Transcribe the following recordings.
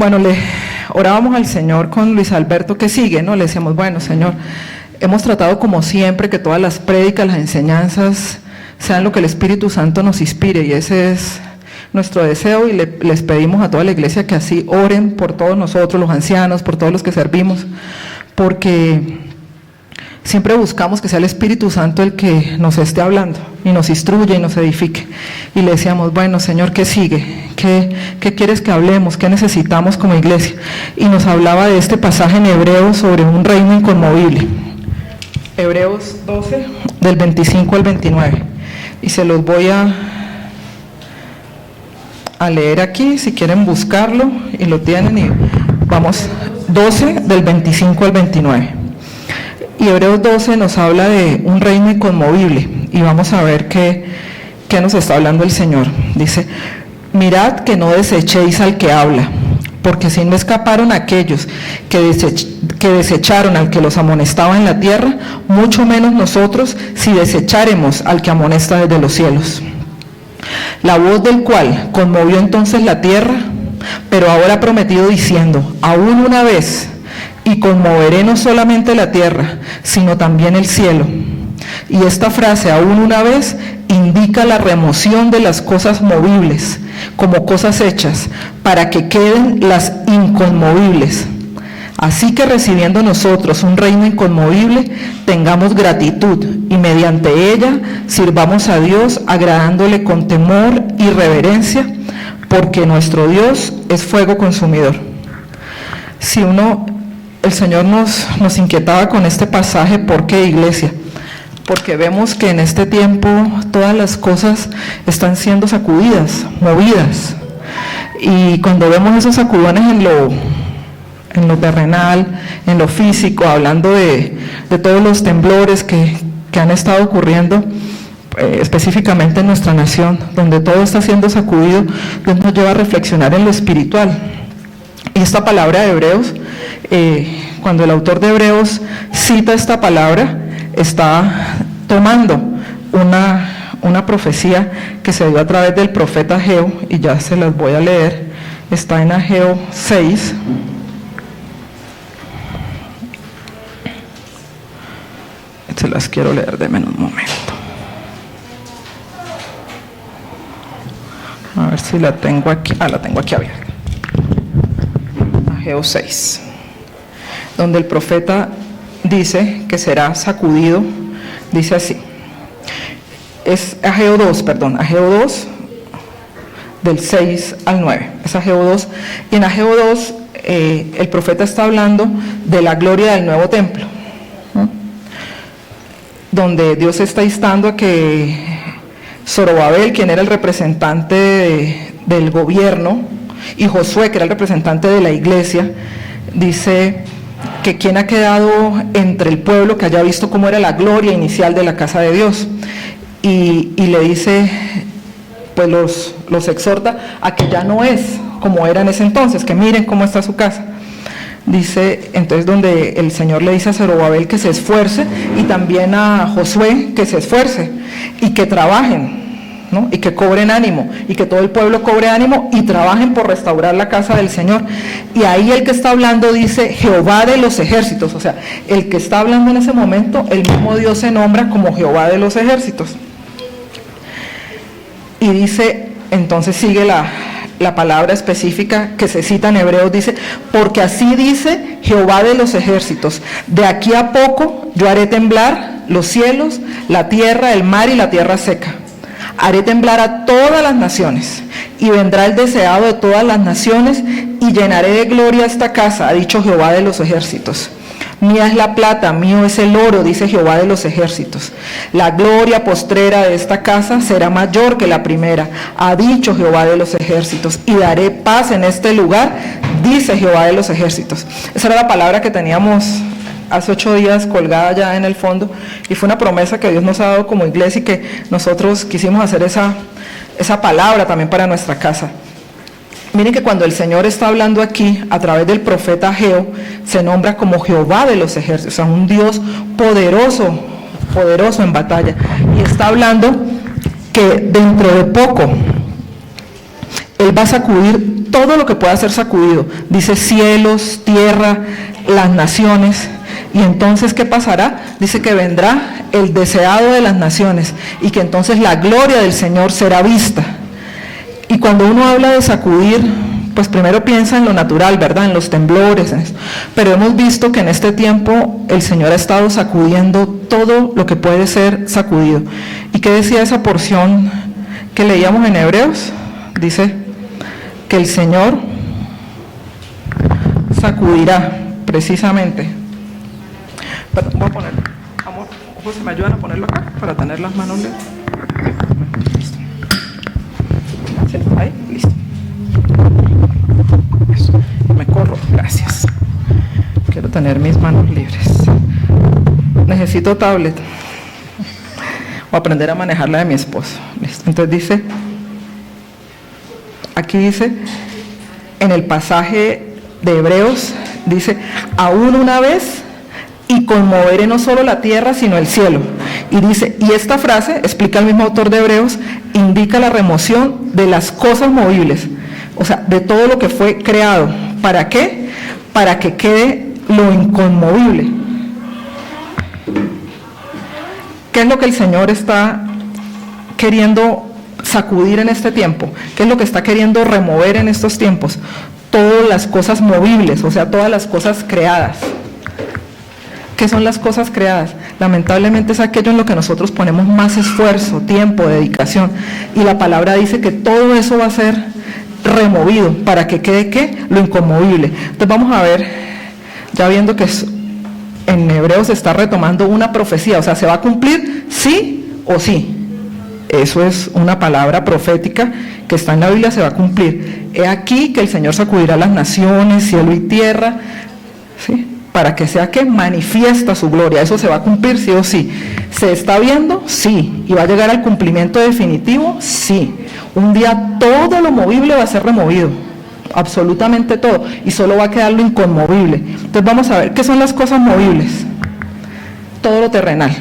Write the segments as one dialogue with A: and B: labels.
A: Bueno, le orábamos al Señor con Luis Alberto que sigue, ¿no? Le decíamos, bueno, Señor, hemos tratado como siempre que todas las prédicas, las enseñanzas sean lo que el Espíritu Santo nos inspire, y ese es nuestro deseo, y les pedimos a toda la iglesia que así oren por todos nosotros, los ancianos, por todos los que servimos, porque siempre buscamos que sea el Espíritu Santo el que nos esté hablando y nos instruya y nos edifique. Y le decíamos, bueno, Señor, ¿qué sigue? ¿Qué quieres que hablemos? ¿Qué necesitamos como iglesia? Y nos hablaba de este pasaje en Hebreos sobre un reino inconmovible. Hebreos 12, del 25 al 29. Y se los voy a leer aquí, si quieren buscarlo, y lo tienen, y vamos, 12, del 25 al 29. Y Hebreos 12 nos habla de un reino inconmovible, y vamos a ver qué nos está hablando el Señor. Dice, mirad que no desechéis al que habla, porque si no escaparon aquellos que desecharon al que los amonestaba en la tierra, mucho menos nosotros si desecháremos al que amonesta desde los cielos. La voz del cual conmovió entonces la tierra, pero ahora ha prometido diciendo, aún una vez, y conmoveré no solamente la tierra, sino también el cielo. Y esta frase, aún una vez, indica la remoción de las cosas movibles, como cosas hechas, para que queden las inconmovibles. Así que recibiendo nosotros un reino inconmovible, tengamos gratitud, y mediante ella sirvamos a Dios, agradándole con temor y reverencia, porque nuestro Dios es fuego consumidor. El Señor nos inquietaba con este pasaje. ¿Por qué, iglesia? Porque vemos que en este tiempo todas las cosas están siendo sacudidas, movidas. Y cuando vemos esos sacudones en lo terrenal, en lo físico, hablando de todos los temblores que han estado ocurriendo, específicamente en nuestra nación, donde todo está siendo sacudido, Dios nos lleva a reflexionar en lo espiritual. Y esta palabra de Hebreos, cuando el autor de Hebreos cita esta palabra, está tomando una profecía que se dio a través del profeta Ageo, y ya se las voy a leer. Está en Ageo 6. Se las quiero leer, denme un momento. A ver si la tengo aquí. La tengo aquí abierta. Ageo 6, donde el profeta dice que será sacudido. Dice así, es Ageo 2, del 6 al 9, es Ageo 2, y en Ageo 2 el profeta está hablando de la gloria del nuevo templo, ¿no? Donde Dios está instando a que Zorobabel, quien era el representante del gobierno, y Josué, que era el representante de la iglesia, dice que quien ha quedado entre el pueblo que haya visto cómo era la gloria inicial de la casa de Dios, y le dice, pues los exhorta a que ya no es como era en ese entonces, que miren cómo está su casa. Dice, entonces, donde el Señor le dice a Zorobabel que se esfuerce, y también a Josué que se esfuerce y que trabajen, ¿no? Y que cobren ánimo, y que todo el pueblo cobre ánimo y trabajen por restaurar la casa del Señor. Y ahí el que está hablando dice Jehová de los ejércitos, o sea, el que está hablando en ese momento, el mismo Dios se nombra como Jehová de los ejércitos. Y dice, entonces sigue la palabra específica que se cita en Hebreos, dice, porque así dice Jehová de los ejércitos, de aquí a poco yo haré temblar los cielos, la tierra, el mar y la tierra seca. Haré temblar a todas las naciones, y vendrá el deseado de todas las naciones, y llenaré de gloria esta casa, ha dicho Jehová de los ejércitos. Mía es la plata, mío es el oro, dice Jehová de los ejércitos. La gloria postrera de esta casa será mayor que la primera, ha dicho Jehová de los ejércitos, y daré paz en este lugar, dice Jehová de los ejércitos. Esa era la palabra que teníamos hace 8 días colgada ya en el fondo, y fue una promesa que Dios nos ha dado como iglesia, y que nosotros quisimos hacer esa palabra también para nuestra casa. Miren que cuando el Señor está hablando aquí a través del profeta Ageo, se nombra como Jehová de los ejércitos, o sea, un Dios poderoso en batalla, y está hablando que dentro de poco Él va a sacudir todo lo que pueda ser sacudido. Dice cielos, tierra, las naciones. Y entonces, ¿qué pasará? Dice que vendrá el deseado de las naciones y que entonces la gloria del Señor será vista. Y cuando uno habla de sacudir, pues primero piensa en lo natural, ¿verdad? En los temblores, en eso. Pero hemos visto que en este tiempo el Señor ha estado sacudiendo todo lo que puede ser sacudido. ¿Y qué decía esa porción que leíamos en Hebreos? Dice que el Señor sacudirá, precisamente. Pero voy a ponerlo, amor, José, ¿me ayudan a ponerlo acá para tener las manos libres? Listo. ¿Sí? Ahí, listo. Eso. Me corro, gracias. Quiero tener mis manos libres. Necesito tablet. Voy a aprender a manejar la de mi esposo. Listo. Entonces dice, aquí dice, en el pasaje de Hebreos, dice, aún una vez y conmoveré no solo la tierra, sino el cielo. Y dice, y esta frase, explica el mismo autor de Hebreos, indica la remoción de las cosas movibles, o sea, de todo lo que fue creado. ¿Para qué? Para que quede lo inconmovible. ¿Qué es lo que el Señor está queriendo sacudir en este tiempo? ¿Qué es lo que está queriendo remover en estos tiempos? Todas las cosas movibles, o sea, todas las cosas creadas. ¿Qué son las cosas creadas? Lamentablemente es aquello en lo que nosotros ponemos más esfuerzo, tiempo, dedicación. Y la palabra dice que todo eso va a ser removido para que quede ¿qué? Lo inconmovible. Entonces vamos a ver, ya viendo que en Hebreos se está retomando una profecía, o sea, ¿se va a cumplir sí o sí? Eso es una palabra profética que está en la Biblia, se va a cumplir. He aquí que el Señor sacudirá las naciones, cielo y tierra, ¿sí? Para que sea que manifiesta su gloria. Eso se va a cumplir sí o sí. ¿Se está viendo? Sí. ¿Y va a llegar al cumplimiento definitivo? Sí. Un día todo lo movible va a ser removido, absolutamente todo, y solo va a quedar lo inconmovible. Entonces vamos a ver, ¿qué son las cosas movibles? Todo lo terrenal,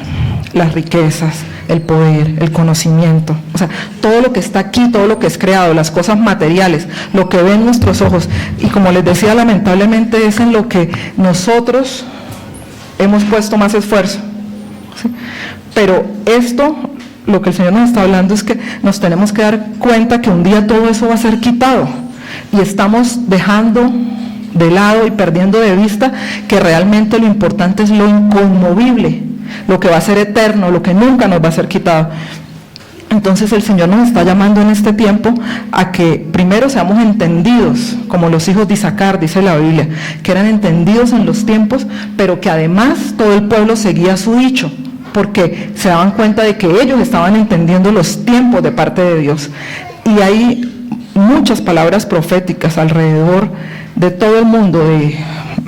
A: las riquezas, el poder, el conocimiento, o sea, todo lo que está aquí, todo lo que es creado, las cosas materiales, lo que ven nuestros ojos. Y como les decía, lamentablemente es en lo que nosotros hemos puesto más esfuerzo, ¿sí? Pero esto, lo que el Señor nos está hablando es que nos tenemos que dar cuenta que un día todo eso va a ser quitado, y estamos dejando de lado y perdiendo de vista que realmente lo importante es lo inconmovible, lo que va a ser eterno, lo que nunca nos va a ser quitado. Entonces el Señor nos está llamando en este tiempo a que primero seamos entendidos, como los hijos de Isaacar, dice la Biblia, que eran entendidos en los tiempos, pero que además todo el pueblo seguía su dicho, porque se daban cuenta de que ellos estaban entendiendo los tiempos de parte de Dios. Y hay muchas palabras proféticas alrededor de todo el mundo, de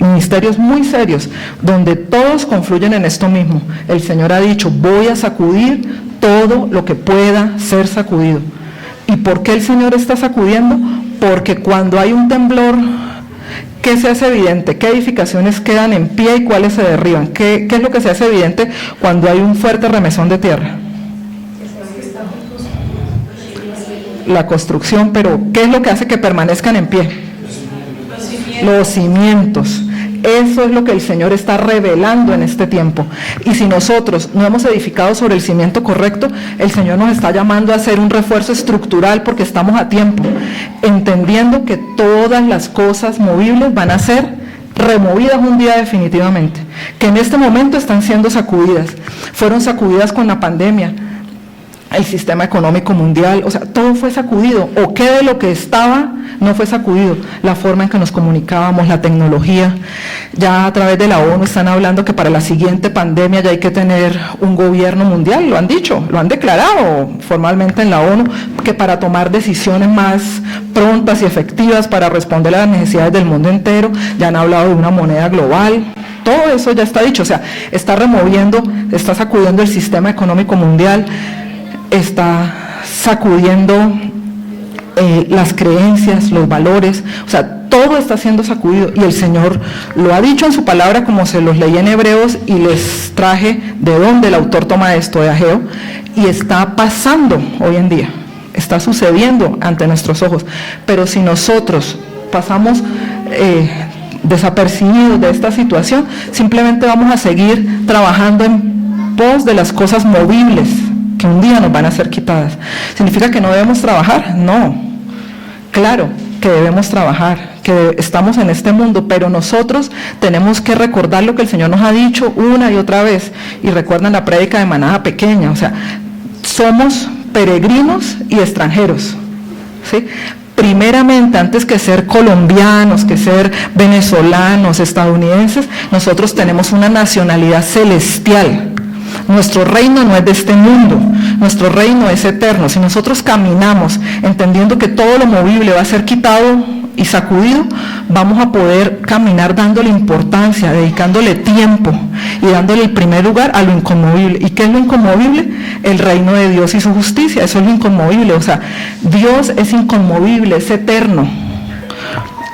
A: ministerios muy serios, donde todos confluyen en esto mismo. El Señor ha dicho, voy a sacudir todo lo que pueda ser sacudido. ¿Y por qué el Señor está sacudiendo? Porque cuando hay un temblor, ¿qué se hace evidente? ¿Qué edificaciones quedan en pie y cuáles se derriban? ¿Qué es lo que se hace evidente cuando hay un fuerte remesón de tierra? La construcción, pero ¿qué es lo que hace que permanezcan en pie? Los cimientos. Eso es lo que el Señor está revelando en este tiempo. Y si nosotros no hemos edificado sobre el cimiento correcto, el Señor nos está llamando a hacer un refuerzo estructural porque estamos a tiempo, entendiendo que todas las cosas movibles van a ser removidas un día definitivamente, que en este momento están siendo sacudidas. Fueron sacudidas con la pandemia, el sistema económico mundial, o sea, todo fue sacudido. ¿O qué de lo que estaba no fue sacudido? La forma en que nos comunicábamos, la tecnología. Ya a través de la ONU están hablando que para la siguiente pandemia ya hay que tener un gobierno mundial, lo han dicho, lo han declarado formalmente en la ONU, que para tomar decisiones más prontas y efectivas para responder a las necesidades del mundo entero, ya han hablado de una moneda global. Todo eso ya está dicho, o sea, está removiendo, está sacudiendo el sistema económico mundial, está sacudiendo las creencias, los valores, o sea, todo está siendo sacudido, y el Señor lo ha dicho en su palabra, como se los leí en Hebreos, y les traje de dónde el autor toma esto, de Ageo, y está pasando hoy en día. está sucediendo ante nuestros ojos. Pero si nosotros pasamos desapercibidos de esta situación, simplemente vamos a seguir trabajando en pos de las cosas movibles que un día nos van a ser quitadas. ¿Significa que no debemos trabajar? No, claro que debemos trabajar, que estamos en este mundo, pero nosotros tenemos que recordar lo que el Señor nos ha dicho una y otra vez. Y recuerdan la prédica de Manada Pequeña, o sea, somos peregrinos y extranjeros, ¿sí? Primeramente, antes que ser colombianos, que ser venezolanos, estadounidenses, nosotros tenemos una nacionalidad celestial. Nuestro reino no es de este mundo, nuestro reino es eterno. Si nosotros caminamos entendiendo que todo lo movible va a ser quitado y sacudido, vamos a poder caminar dándole importancia, dedicándole tiempo y dándole el primer lugar a lo inconmovible. ¿Y qué es lo inconmovible? El reino de Dios y su justicia, eso es lo inconmovible. O sea, Dios es inconmovible, es eterno.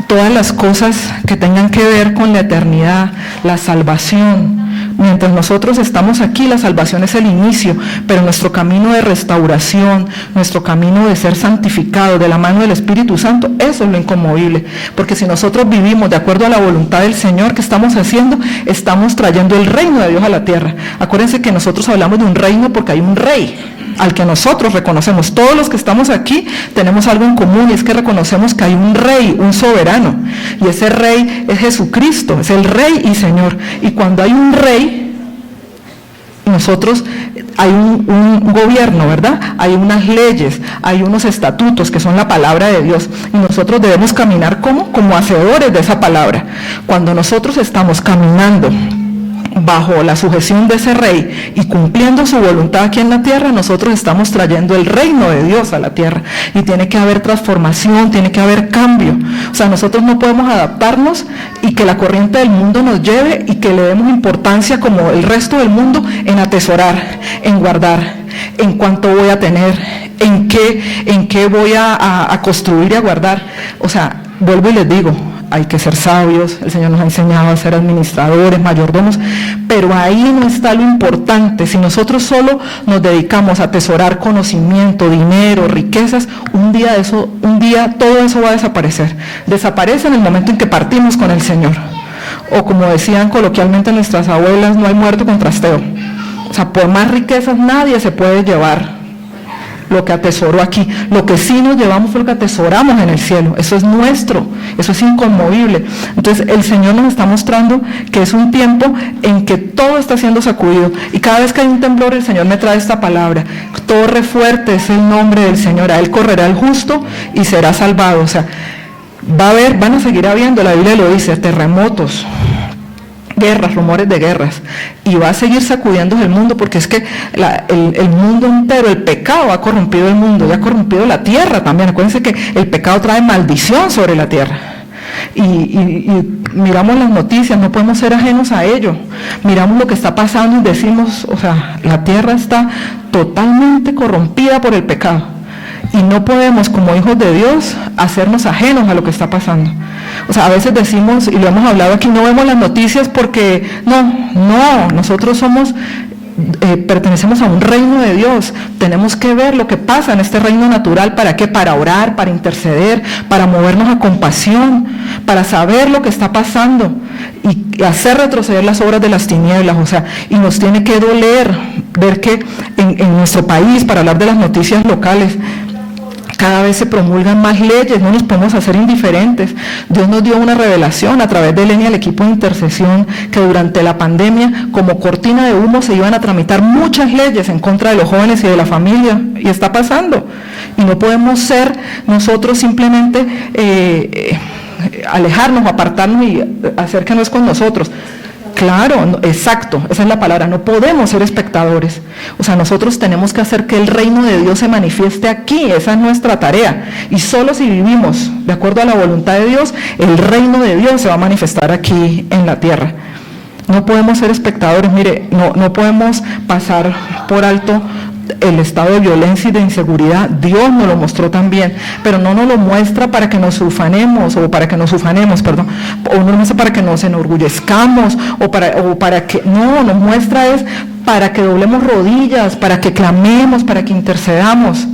A: Todas las cosas que tengan que ver con la eternidad, la salvación. Mientras nosotros estamos aquí, la salvación es el inicio, pero nuestro camino de restauración, nuestro camino de ser santificado de la mano del Espíritu Santo, eso es lo inconmovible. Porque si nosotros vivimos de acuerdo a la voluntad del Señor, ¿qué estamos haciendo? Estamos trayendo el reino de Dios a la tierra. Acuérdense que nosotros hablamos de un reino porque hay un rey al que nosotros reconocemos. Todos los que estamos aquí tenemos algo en común, y es que reconocemos que hay un rey, un soberano, y ese rey es Jesucristo, es el rey y Señor. Y cuando hay un rey, nosotros hay un gobierno, ¿verdad? Hay unas leyes, hay unos estatutos que son la palabra de Dios, y nosotros debemos caminar como hacedores de esa palabra. Cuando nosotros estamos caminando bajo la sujeción de ese rey y cumpliendo su voluntad aquí en la tierra, nosotros estamos trayendo el reino de Dios a la tierra, y tiene que haber transformación, tiene que haber cambio. O sea, nosotros no podemos adaptarnos y que la corriente del mundo nos lleve y que le demos importancia como el resto del mundo en atesorar, en guardar, en cuánto voy a tener, en qué voy a construir y a guardar. O sea, vuelvo y les digo, hay que ser sabios, el Señor nos ha enseñado a ser administradores, mayordomos, pero ahí no está lo importante. Si nosotros solo nos dedicamos a atesorar conocimiento, dinero, riquezas, un día todo eso va a desaparecer. Desaparece en el momento en que partimos con el Señor. O como decían coloquialmente nuestras abuelas, no hay muerto con trasteo. O sea, por más riquezas nadie se puede llevar lo que atesoró aquí. Lo que sí nos llevamos fue lo que atesoramos en el cielo. Eso es nuestro, eso es inconmovible. Entonces el Señor nos está mostrando que es un tiempo en que todo está siendo sacudido, y cada vez que hay un temblor el Señor me trae esta palabra: torre fuerte es el nombre del Señor, a Él correrá el justo y será salvado. O sea, van a seguir habiendo, la Biblia lo dice, terremotos, guerras, rumores de guerras, y va a seguir sacudiendo el mundo, porque es que el mundo entero, el pecado ha corrompido el mundo y ha corrompido la tierra también. Acuérdense que el pecado trae maldición sobre la tierra, y miramos las noticias, no podemos ser ajenos a ello. Miramos lo que está pasando y decimos, o sea, la tierra está totalmente corrompida por el pecado, y no podemos, como hijos de Dios, hacernos ajenos a lo que está pasando. O sea, a veces decimos, y lo hemos hablado aquí, no vemos las noticias porque nosotros pertenecemos a un reino de Dios. Tenemos que ver lo que pasa en este reino natural. ¿Para qué? Para orar, para interceder, para movernos a compasión, para saber lo que está pasando y hacer retroceder las obras de las tinieblas. O sea, y nos tiene que doler ver que en nuestro país, para hablar de las noticias locales, cada vez se promulgan más leyes, no nos podemos hacer indiferentes. Dios nos dio una revelación a través de Elena y el equipo de intercesión, que durante la pandemia, como cortina de humo, se iban a tramitar muchas leyes en contra de los jóvenes y de la familia, y está pasando. Y no podemos ser nosotros simplemente alejarnos, apartarnos y hacer que no es con nosotros. Claro, exacto, esa es la palabra, no podemos ser espectadores. O sea, nosotros tenemos que hacer que el reino de Dios se manifieste aquí, esa es nuestra tarea. Y solo si vivimos de acuerdo a la voluntad de Dios, el reino de Dios se va a manifestar aquí en la tierra. No podemos ser espectadores, mire, no podemos pasar por alto el estado de violencia y de inseguridad. Dios nos lo mostró también, pero no nos lo muestra para que nos ufanemos, o no lo muestra para que nos enorgullezcamos, o para que, no, nos muestra es para que doblemos rodillas, para que clamemos, para que intercedamos.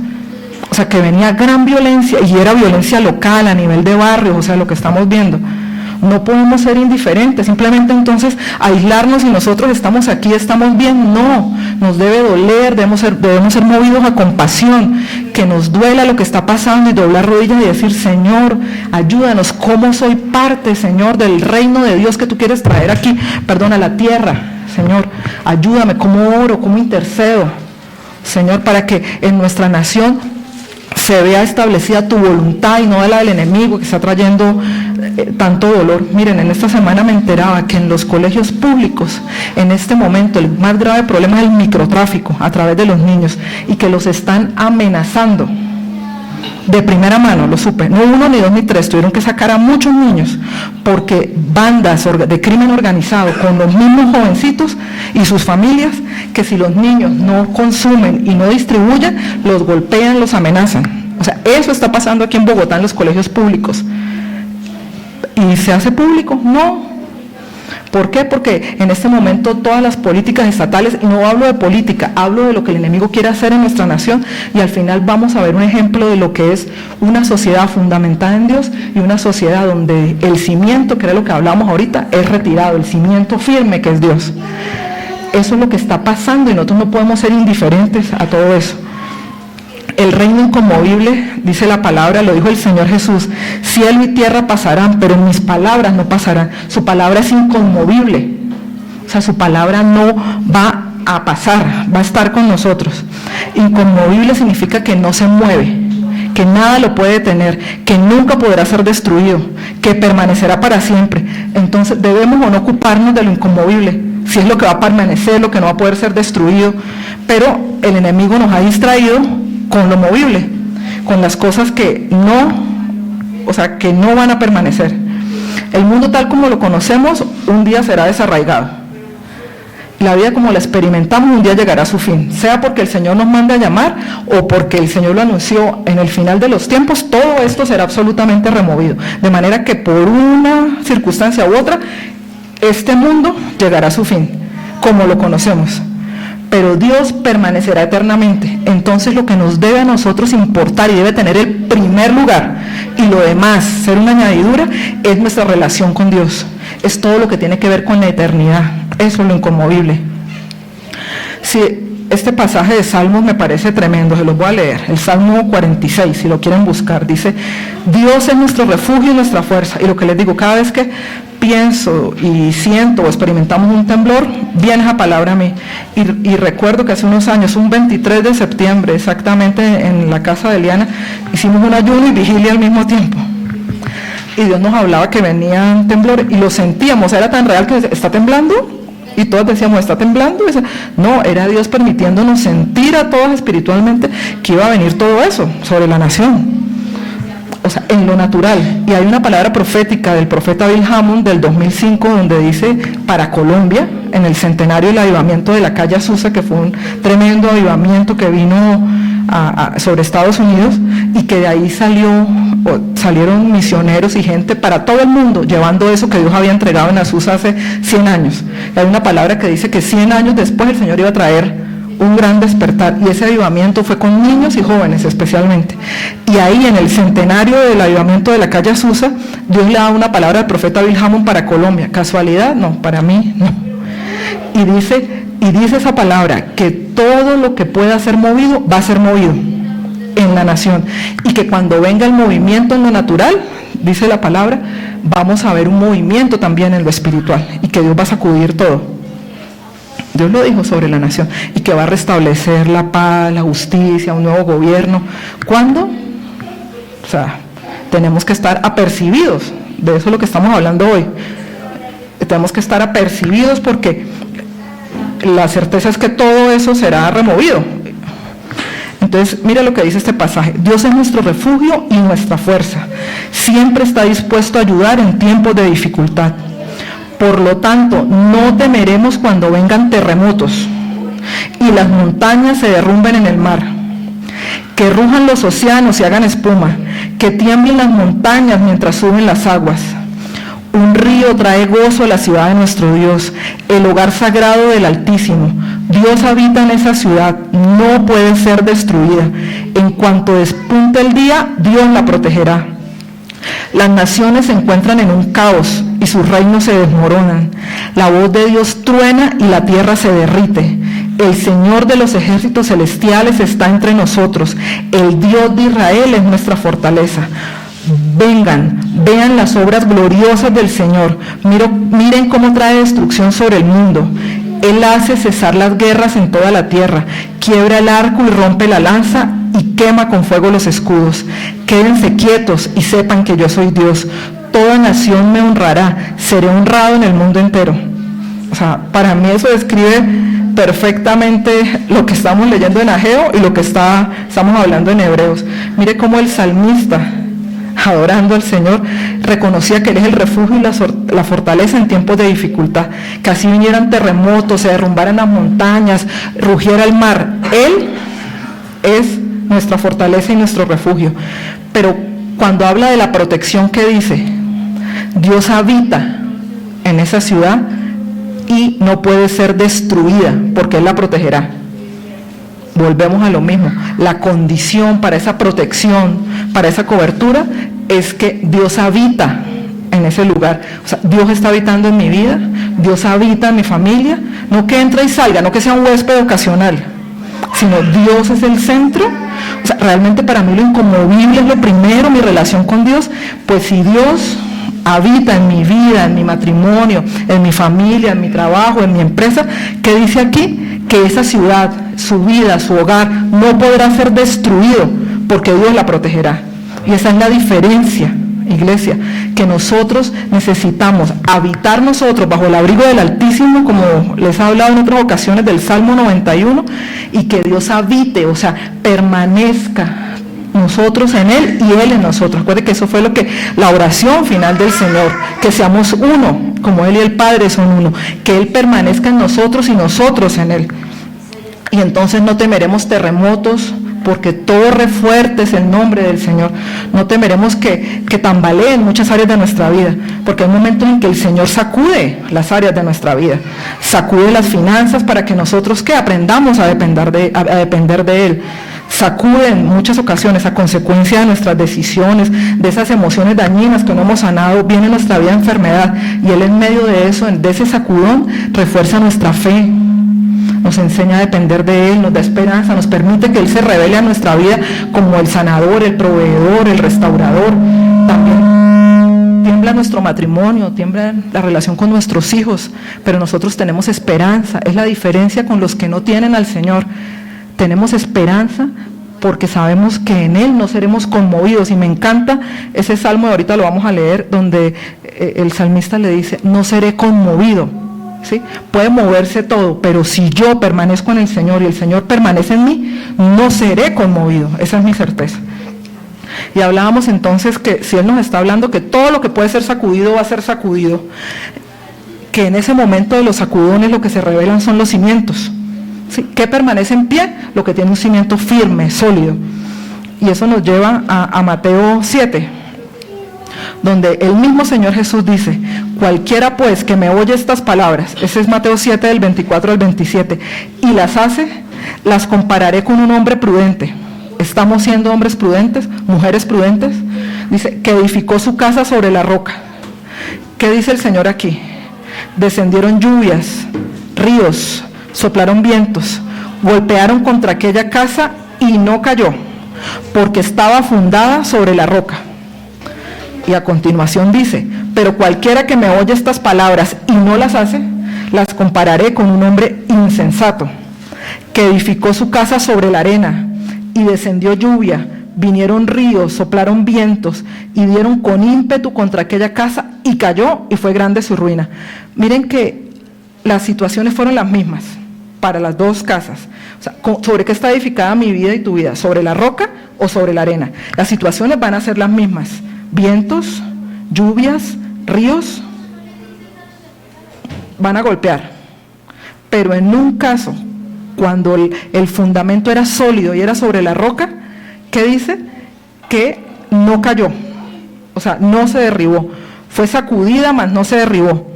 A: O sea, que venía gran violencia, y era violencia local, a nivel de barrios, o sea, lo que estamos viendo. No podemos ser indiferentes, simplemente entonces aislarnos y nosotros estamos aquí, estamos bien. No, nos debe doler, debemos ser movidos a compasión, que nos duela lo que está pasando y doblar rodillas y decir: Señor, ayúdanos, ¿cómo soy parte, Señor, del reino de Dios que tú quieres traer aquí, perdón, a la tierra? Señor, ayúdame, ¿cómo oro, cómo intercedo, Señor, para que en nuestra nación se vea establecida tu voluntad y no la del enemigo que está trayendo tanto dolor? Miren, en esta semana me enteraba que en los colegios públicos, en este momento, el más grave problema es el microtráfico a través de los niños, y que los están amenazando. De primera mano, lo supe, no uno, ni dos, ni tres, tuvieron que sacar a muchos niños, porque bandas de crimen organizado con los mismos jovencitos y sus familias, que si los niños no consumen y no distribuyen, los golpean, los amenazan. O sea, eso está pasando aquí en Bogotá en los colegios públicos. ¿Y se hace público? No. ¿Por qué? Porque en este momento todas las políticas estatales, y no hablo de política, hablo de lo que el enemigo quiere hacer en nuestra nación, y al final vamos a ver un ejemplo de lo que es una sociedad fundamentada en Dios y una sociedad donde el cimiento, que era lo que hablamos ahorita, es retirado, el cimiento firme que es Dios. Eso es lo que está pasando y nosotros no podemos ser indiferentes a todo eso. El reino inconmovible, dice la palabra, lo dijo el Señor Jesús: cielo y tierra pasarán, pero mis palabras no pasarán. Su palabra es inconmovible, o sea, su palabra no va a pasar, va a estar con nosotros. Inconmovible significa que no se mueve, que nada lo puede detener, que nunca podrá ser destruido, que permanecerá para siempre. Entonces debemos o no ocuparnos de lo inconmovible, si es lo que va a permanecer, lo que no va a poder ser destruido, pero el enemigo nos ha distraído con lo movible, con las cosas que no van a permanecer. El mundo tal como lo conocemos un día será desarraigado. La vida como la experimentamos un día llegará a su fin, sea porque el Señor nos manda a llamar o porque el Señor lo anunció en el final de los tiempos. Todo esto será absolutamente removido, de manera que por una circunstancia u otra, este mundo llegará a su fin, como lo conocemos. Pero Dios permanecerá eternamente. Entonces lo que nos debe a nosotros importar y debe tener el primer lugar, y lo demás ser una añadidura, es nuestra relación con Dios. Es todo lo que tiene que ver con la eternidad. Eso es lo inconmovible. Sí, este pasaje de Salmos me parece tremendo, se los voy a leer. El Salmo 46, si lo quieren buscar, dice: Dios es nuestro refugio y nuestra fuerza. Y lo que les digo, cada vez que pienso y siento o experimentamos un temblor, viene esa palabra a mí. Y recuerdo que hace unos años, un 23 de septiembre, exactamente en la casa de Eliana, hicimos un ayuno y vigilia al mismo tiempo. Y Dios nos hablaba que venían temblores y lo sentíamos, era tan real que está temblando. Y todos decíamos, ¿está temblando? No, era Dios permitiéndonos sentir a todos espiritualmente que iba a venir todo eso sobre la nación. O sea, en lo natural. Y hay una palabra profética del profeta Bill Hammond del 2005 donde dice para Colombia, en el centenario del avivamiento de la calle Azusa, que fue un tremendo avivamiento que vino sobre Estados Unidos, y que de ahí salieron misioneros y gente para todo el mundo llevando eso que Dios había entregado en Azusa hace 100 años. Y hay una palabra que dice que 100 años después el Señor iba a traer un gran despertar, y ese avivamiento fue con niños y jóvenes especialmente. Y ahí en el centenario del avivamiento de la calle Azusa, Dios le da una palabra al profeta Bill Hammond para Colombia. ¿Casualidad? No, para mí no. Y dice esa palabra, que todo lo que pueda ser movido, va a ser movido en la nación. Y que cuando venga el movimiento en lo natural, dice la palabra, vamos a ver un movimiento también en lo espiritual, y que Dios va a sacudir todo. Dios lo dijo sobre la nación, y que va a restablecer la paz, la justicia, un nuevo gobierno. ¿Cuándo? O sea, tenemos que estar apercibidos, de eso es lo que estamos hablando hoy. Tenemos que estar apercibidos porque la certeza es que todo eso será removido. Entonces, mira lo que dice este pasaje: Dios es nuestro refugio y nuestra fuerza, siempre está dispuesto a ayudar en tiempos de dificultad. Por lo tanto, no temeremos cuando vengan terremotos y las montañas se derrumben en el mar, que rujan los océanos y hagan espuma, que tiemblen las montañas mientras suben las aguas. Un río río trae gozo a la ciudad de nuestro Dios, el hogar sagrado del Altísimo. Dios habita en esa ciudad, no puede ser destruida. En cuanto despunte el día, Dios la protegerá. Las naciones se encuentran en un caos y sus reinos se desmoronan. La voz de Dios truena y la tierra se derrite. El Señor de los ejércitos celestiales está entre nosotros. El Dios de Israel es nuestra fortaleza. Vengan, vean las obras gloriosas del Señor. Miren cómo trae destrucción sobre el mundo. Él hace cesar las guerras en toda la tierra, quiebra el arco y rompe la lanza y quema con fuego los escudos. Quédense quietos y sepan que yo soy Dios. Toda nación me honrará, seré honrado en el mundo entero. O sea, para mí eso describe perfectamente lo que estamos leyendo en Ageo y lo que estamos hablando en Hebreos. Mire cómo el salmista, adorando al Señor, reconocía que Él es el refugio y la fortaleza en tiempos de dificultad, que así vinieran terremotos, se derrumbaran las montañas, rugiera el mar. Él es nuestra fortaleza y nuestro refugio. Pero cuando habla de la protección, ¿qué dice? Dios habita en esa ciudad y no puede ser destruida porque Él la protegerá. Volvemos a lo mismo. La condición para esa protección, para esa cobertura, es que Dios habita en ese lugar. O sea, Dios está habitando en mi vida, Dios habita en mi familia, no que entre y salga, no que sea un huésped ocasional, sino Dios es el centro. O sea, realmente para mí lo inconmovible es lo primero, mi relación con Dios. Pues si Dios habita en mi vida, en mi matrimonio, en mi familia, en mi trabajo, en mi empresa, ¿qué dice aquí? Que esa ciudad, su vida, su hogar, no podrá ser destruido porque Dios la protegerá. Y esa es la diferencia, iglesia, que nosotros necesitamos habitar nosotros bajo el abrigo del Altísimo, como les he hablado en otras ocasiones del Salmo 91, y que Dios habite, o sea, permanezca nosotros en Él y Él en nosotros. Recuerde que eso fue lo que la oración final del Señor, que seamos uno, como Él y el Padre son uno, que Él permanezca en nosotros y nosotros en Él. Y entonces no temeremos terremotos, porque torre fuerte es el nombre del Señor. No temeremos que tambaleen muchas áreas de nuestra vida, porque hay momentos en que el Señor sacude las áreas de nuestra vida, sacude las finanzas para que nosotros aprendamos a depender de Él. Sacude en muchas ocasiones a consecuencia de nuestras decisiones, de esas emociones dañinas que no hemos sanado, viene en nuestra vida enfermedad, y Él en medio de eso, de ese sacudón, refuerza nuestra fe, nos enseña a depender de Él, nos da esperanza, nos permite que Él se revele a nuestra vida como el sanador, el proveedor, el restaurador. También tiembla nuestro matrimonio, tiembla la relación con nuestros hijos, pero nosotros tenemos esperanza. Es la diferencia con los que no tienen al Señor. Tenemos esperanza porque sabemos que en Él no seremos conmovidos. Y me encanta ese salmo, y ahorita lo vamos a leer, donde el salmista le dice, no seré conmovido. ¿Sí? Puede moverse todo, pero si yo permanezco en el Señor y el Señor permanece en mí, no seré conmovido. Esa es mi certeza. Y hablábamos entonces que si Él nos está hablando que todo lo que puede ser sacudido va a ser sacudido, que en ese momento de los sacudones lo que se revelan son los cimientos. ¿Sí? ¿Qué permanece en pie? Lo que tiene un cimiento firme, sólido. Y eso nos lleva a Mateo 7, donde el mismo Señor Jesús dice, cualquiera pues que me oye estas palabras, ese es Mateo 7 del 24 al 27, y las hace, las compararé con un hombre prudente. ¿Estamos siendo hombres prudentes, mujeres prudentes? Dice, que edificó su casa sobre la roca. ¿Qué dice el Señor aquí? Descendieron lluvias, ríos, soplaron vientos, golpearon contra aquella casa y no cayó, porque estaba fundada sobre la roca. Y a continuación dice, pero cualquiera que me oye estas palabras y no las hace, las compararé con un hombre insensato, que edificó su casa sobre la arena, y descendió lluvia, vinieron ríos, soplaron vientos, y dieron con ímpetu contra aquella casa, y cayó, y fue grande su ruina. Miren que las situaciones fueron las mismas para las dos casas. O sea, ¿sobre qué está edificada mi vida y tu vida? ¿Sobre la roca o sobre la arena? Las situaciones van a ser las mismas. Vientos, lluvias, ríos van a golpear, pero en un caso, cuando el fundamento era sólido y era sobre la roca, ¿qué dice? Que no cayó, o sea, no se derribó, fue sacudida, mas no se derribó.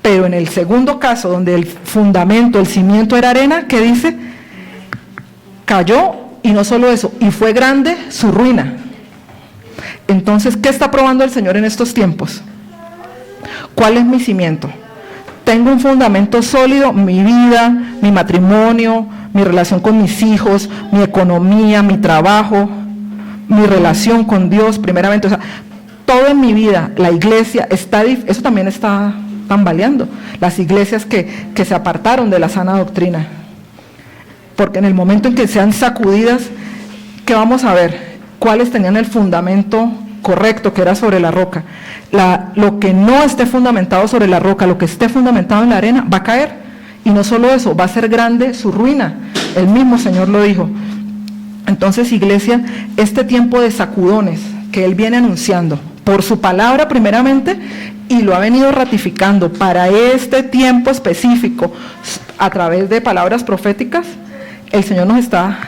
A: Pero en el segundo caso, donde el fundamento, el cimiento era arena, ¿qué dice? Cayó, y no solo eso, y fue grande su ruina. Entonces, ¿qué está probando el Señor en estos tiempos? ¿Cuál es mi cimiento? Tengo un fundamento sólido, mi vida, mi matrimonio, mi relación con mis hijos, mi economía, mi trabajo, mi relación con Dios, primeramente. O sea, todo en mi vida, la iglesia, eso también está tambaleando. Las iglesias que se apartaron de la sana doctrina. Porque en el momento en que sean sacudidas, ¿qué vamos a ver? ¿Cuáles tenían el fundamento correcto, que era sobre la roca? Lo que no esté fundamentado sobre la roca, lo que esté fundamentado en la arena, va a caer. Y no solo eso, va a ser grande su ruina. El mismo Señor lo dijo. Entonces, iglesia, este tiempo de sacudones que Él viene anunciando por su palabra primeramente, y lo ha venido ratificando para este tiempo específico a través de palabras proféticas, el Señor nos está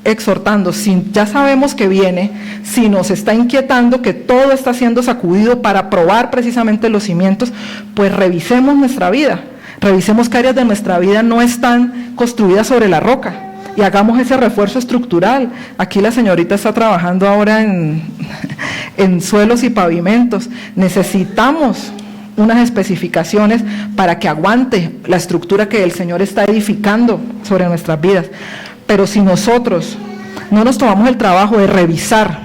A: exhortando. Si ya sabemos que viene, si nos está inquietando que todo está siendo sacudido para probar precisamente los cimientos, pues revisemos nuestra vida, revisemos qué áreas de nuestra vida no están construidas sobre la roca y hagamos ese refuerzo estructural. Aquí la señorita está trabajando ahora en suelos y pavimentos. Necesitamos unas especificaciones para que aguante la estructura que el Señor está edificando sobre nuestras vidas. Pero si nosotros no nos tomamos el trabajo de revisar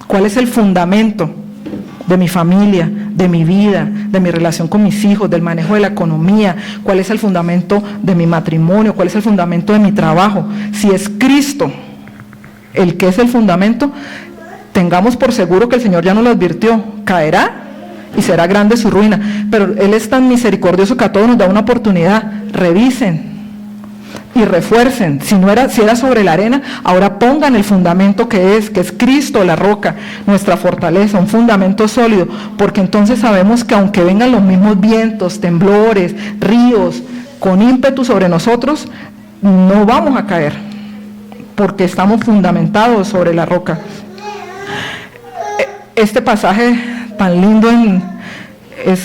A: cuál es el fundamento de mi familia, de mi vida, de mi relación con mis hijos, del manejo de la economía, cuál es el fundamento de mi matrimonio, cuál es el fundamento de mi trabajo, si es Cristo el que es el fundamento, tengamos por seguro que el Señor ya nos lo advirtió: caerá y será grande su ruina. Pero Él es tan misericordioso que a todos nos da una oportunidad. Revisen y refuercen. Si era sobre la arena, ahora pongan el fundamento que es Cristo, la roca, nuestra fortaleza, un fundamento sólido, porque entonces sabemos que aunque vengan los mismos vientos, temblores, ríos, con ímpetu sobre nosotros, no vamos a caer, porque estamos fundamentados sobre la roca. Este pasaje tan lindo es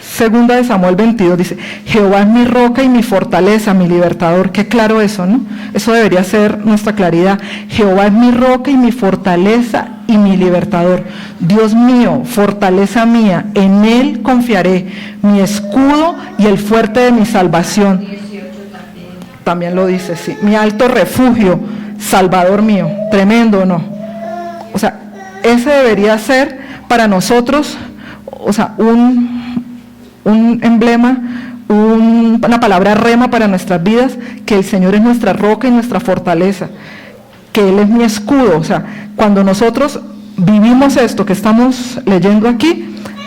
A: Segunda de Samuel 22, dice: Jehová es mi roca y mi fortaleza, mi libertador. Qué claro eso, ¿no? Eso debería ser nuestra claridad. Jehová es mi roca y mi fortaleza y mi libertador. Dios mío, fortaleza mía, en Él confiaré, mi escudo y el fuerte de mi salvación. También lo dice, sí. Mi alto refugio, Salvador mío. Tremendo, ¿no? O sea, ese debería ser para nosotros, o sea, un emblema, una palabra rema para nuestras vidas, que el Señor es nuestra roca y nuestra fortaleza, que Él es mi escudo. O sea, cuando nosotros vivimos esto que estamos leyendo aquí,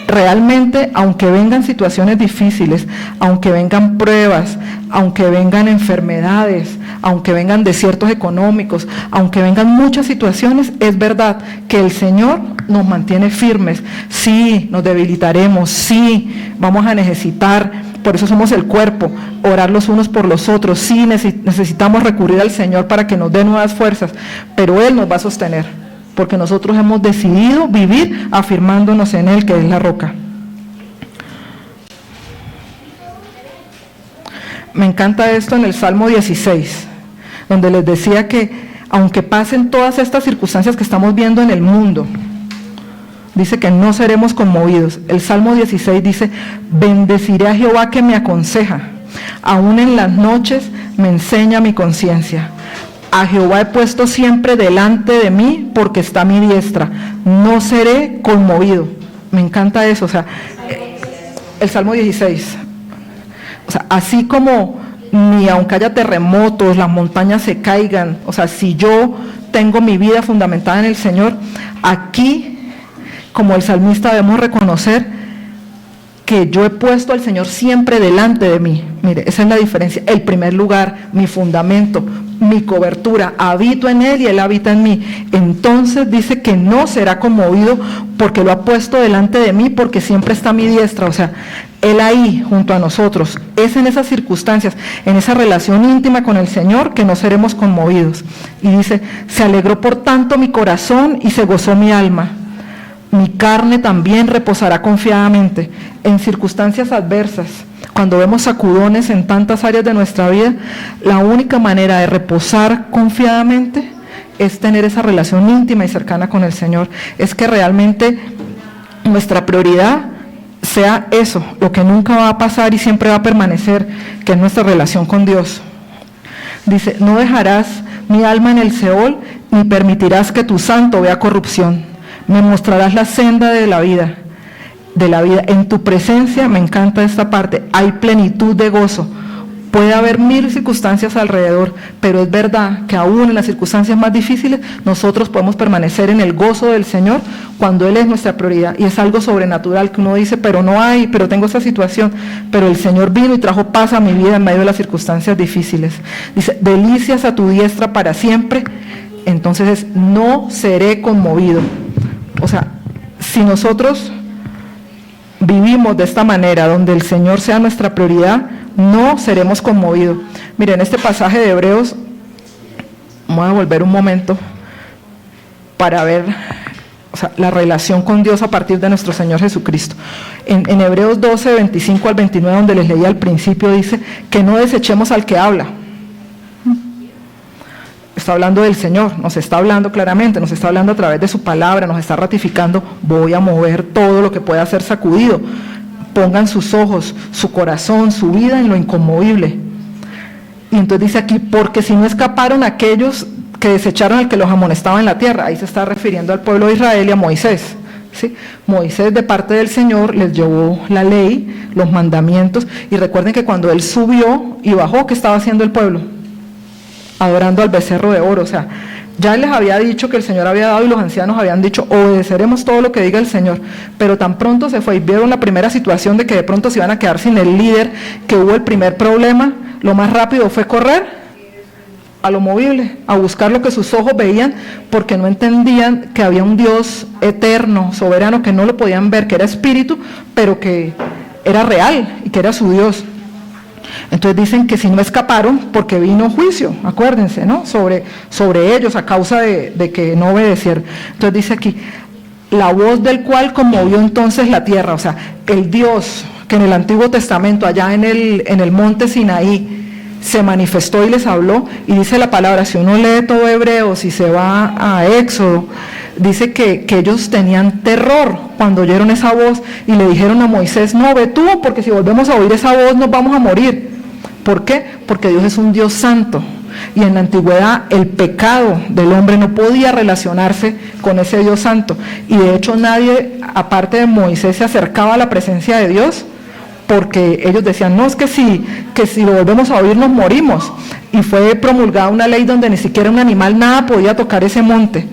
A: realmente, aunque vengan situaciones difíciles, aunque vengan pruebas, aunque vengan enfermedades, aunque vengan desiertos económicos, aunque vengan muchas situaciones, es verdad que el Señor nos mantiene firmes. Sí, nos debilitaremos, sí, vamos a necesitar, por eso somos el cuerpo, orar los unos por los otros. Sí, necesitamos recurrir al Señor para que nos dé nuevas fuerzas, pero Él nos va a sostener, porque nosotros hemos decidido vivir afirmándonos en Él, que es la roca. Me encanta esto en el Salmo 16, donde les decía que aunque pasen todas estas circunstancias que estamos viendo en el mundo, dice que no seremos conmovidos. El Salmo 16 dice: bendeciré a Jehová que me aconseja, aún en las noches me enseña mi conciencia. A Jehová he puesto siempre delante de mí, porque está a mi diestra, no seré conmovido. Me encanta eso, o sea, el Salmo 16. O sea, así como ni aunque haya terremotos, las montañas se caigan, o sea, si yo tengo mi vida fundamentada en el Señor, aquí, como el salmista, debemos reconocer que yo he puesto al Señor siempre delante de mí. Mire, esa es la diferencia. El primer lugar, mi fundamento, mi cobertura, habito en Él y Él habita en mí. Entonces dice que no será conmovido porque lo ha puesto delante de mí, porque siempre está a mi diestra. O sea, Él ahí junto a nosotros. Es en esas circunstancias, en esa relación íntima con el Señor, que no seremos conmovidos. Y dice: se alegró por tanto mi corazón y se gozó mi alma. Mi carne también reposará confiadamente en circunstancias adversas. Cuando vemos sacudones en tantas áreas de nuestra vida, la única manera de reposar confiadamente es tener esa relación íntima y cercana con el Señor. Es que realmente nuestra prioridad sea eso, lo que nunca va a pasar y siempre va a permanecer, que es nuestra relación con Dios. Dice, no dejarás mi alma en el Seol, ni permitirás que tu santo vea corrupción. Me mostrarás la senda de la vida. En tu presencia, me encanta esta parte, hay plenitud de gozo. Puede haber 1000 circunstancias alrededor, pero es verdad que aún en las circunstancias más difíciles, nosotros podemos permanecer en el gozo del Señor cuando Él es nuestra prioridad. Y es algo sobrenatural que uno dice, pero no hay, pero tengo esa situación. Pero el Señor vino y trajo paz a mi vida en medio de las circunstancias difíciles. Dice, delicias a tu diestra para siempre. Entonces no seré conmovido. O sea, si nosotros vivimos de esta manera, donde el Señor sea nuestra prioridad, no seremos conmovidos. Miren, este pasaje de Hebreos, vamos a volver un momento para ver, o sea, la relación con Dios a partir de nuestro Señor Jesucristo. En Hebreos 12, 25 al 29, donde les leía al principio, dice que no desechemos al que habla. Está hablando del Señor, nos está hablando claramente, nos está hablando a través de su palabra, nos está ratificando, voy a mover todo lo que pueda ser sacudido. Pongan sus ojos, su corazón, su vida en lo inconmovible. Y entonces dice aquí, porque si no escaparon aquellos que desecharon al que los amonestaba en la tierra. Ahí se está refiriendo al pueblo de Israel y a Moisés. ¿Sí? Moisés de parte del Señor les llevó la ley, los mandamientos, y recuerden que cuando él subió y bajó, ¿qué estaba haciendo el pueblo? Adorando al becerro de oro. O sea, ya él les había dicho que el Señor había dado y los ancianos habían dicho, obedeceremos todo lo que diga el Señor, pero tan pronto se fue y vieron la primera situación de que de pronto se iban a quedar sin el líder, que hubo el primer problema, lo más rápido fue correr a lo movible, a buscar lo que sus ojos veían, porque no entendían que había un Dios eterno, soberano, que no lo podían ver, que era espíritu, pero que era real y que era su Dios. Entonces dicen que si no escaparon, porque vino juicio, acuérdense, ¿no? Sobre ellos a causa de que no obedecieron. Entonces dice aquí, la voz del cual conmovió entonces la tierra, o sea, el Dios que en el Antiguo Testamento, allá en el monte Sinaí, se manifestó y les habló, y dice la palabra, si uno lee todo Hebreos y se va a Éxodo, dice que ellos tenían terror cuando oyeron esa voz y le dijeron a Moisés, no, ve tú, porque si volvemos a oír esa voz nos vamos a morir. ¿Por qué? Porque Dios es un Dios santo, y en la antigüedad el pecado del hombre no podía relacionarse con ese Dios santo, y de hecho nadie, aparte de Moisés, se acercaba a la presencia de Dios, porque ellos decían, no, es que si lo volvemos a oír nos morimos. Y fue promulgada una ley donde ni siquiera un animal, nada podía tocar ese monte,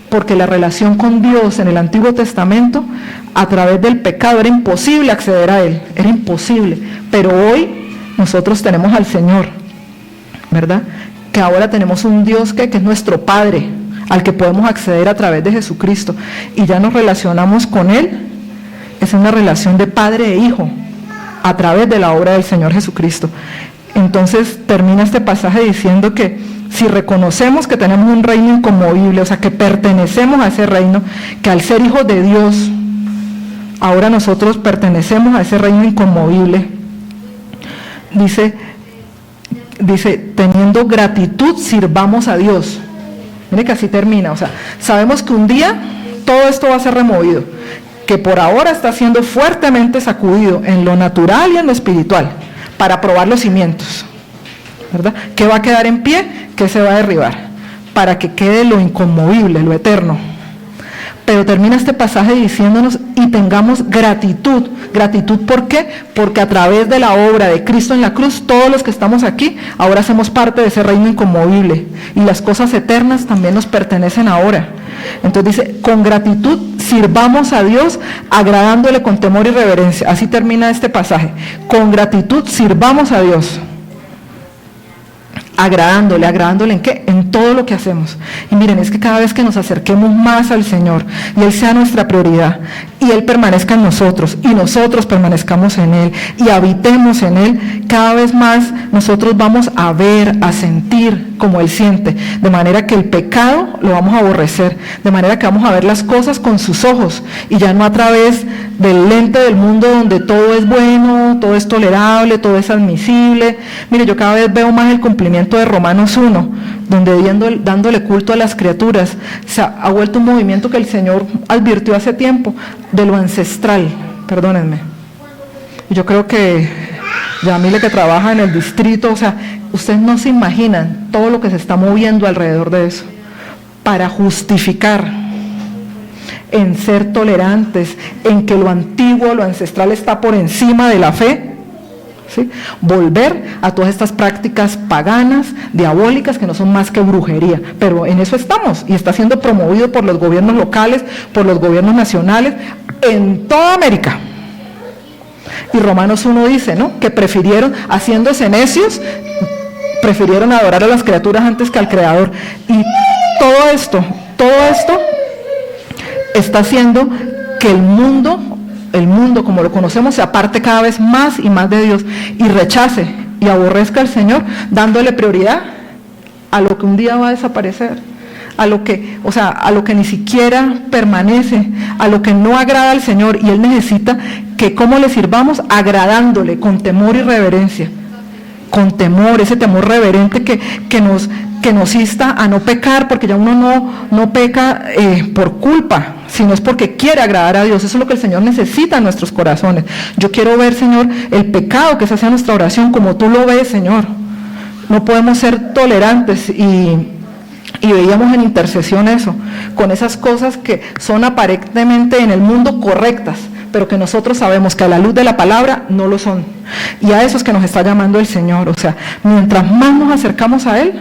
A: porque la relación con Dios en el Antiguo Testamento, a través del pecado, era imposible acceder a Él, era imposible. Pero hoy nosotros tenemos al Señor, ¿verdad? Que ahora tenemos un Dios que es nuestro Padre, al que podemos acceder a través de Jesucristo, y ya nos relacionamos con Él. Es una relación de padre e hijo, a través de la obra del Señor Jesucristo. Entonces termina este pasaje diciendo que si reconocemos que tenemos un reino inconmovible, o sea, que pertenecemos a ese reino, que al ser hijos de Dios, ahora nosotros pertenecemos a ese reino inconmovible, dice, teniendo gratitud sirvamos a Dios. Mire que así termina, o sea, sabemos que un día todo esto va a ser removido, que por ahora está siendo fuertemente sacudido en lo natural y en lo espiritual, para probar los cimientos, ¿verdad? ¿Qué va a quedar en pie? ¿Qué se va a derribar? Para que quede lo inconmovible, lo eterno. Pero termina este pasaje diciéndonos, y tengamos gratitud. ¿Gratitud por qué? Porque a través de la obra de Cristo en la cruz, todos los que estamos aquí, ahora hacemos parte de ese reino inconmovible, y las cosas eternas también nos pertenecen ahora. Entonces dice, con gratitud sirvamos a Dios, agradándole con temor y reverencia. Así termina este pasaje. Con gratitud sirvamos a Dios, agradándole ¿en qué? En todo lo que hacemos. Y miren, es que cada vez que nos acerquemos más al Señor, y Él sea nuestra prioridad, y Él permanezca en nosotros, y nosotros permanezcamos en Él, y habitemos en Él, cada vez más nosotros vamos a ver, a sentir como Él siente, de manera que el pecado lo vamos a aborrecer, de manera que vamos a ver las cosas con sus ojos y ya no a través del lente del mundo donde todo es bueno, todo es tolerable, todo es admisible. Mire, yo cada vez veo más el cumplimiento de Romanos 1, donde dándole culto a las criaturas, se ha vuelto un movimiento que el Señor advirtió hace tiempo, de lo ancestral, perdónenme. Yo creo que Yamile, que trabaja en el distrito, o sea, ustedes no se imaginan todo lo que se está moviendo alrededor de eso, para justificar en ser tolerantes, en que lo antiguo, lo ancestral está por encima de la fe, ¿sí? Volver a todas estas prácticas paganas, diabólicas, que no son más que brujería, pero en eso estamos, y está siendo promovido por los gobiernos locales, por los gobiernos nacionales, en toda América. Y Romanos 1 dice, ¿no?, que prefirieron, haciéndose necios, prefirieron adorar a las criaturas antes que al Creador. Y todo esto está haciendo que el mundo como lo conocemos se aparte cada vez más y más de Dios y rechace y aborrezca al Señor, dándole prioridad a lo que un día va a desaparecer, a lo que ni siquiera permanece, a lo que no agrada al Señor, y Él necesita que cómo le sirvamos, agradándole con temor y reverencia, con temor, ese temor reverente que nos insta a no pecar, porque ya uno no peca por culpa, sino es porque quiere agradar a Dios. Eso es lo que el Señor necesita en nuestros corazones. Yo quiero ver, Señor, el pecado que se hace a nuestra oración como tú lo ves, Señor. No podemos ser tolerantes y veíamos en intercesión eso, con esas cosas que son aparentemente en el mundo correctas, pero que nosotros sabemos que a la luz de la palabra no lo son. Y a eso es que nos está llamando el Señor. O sea, mientras más nos acercamos a Él,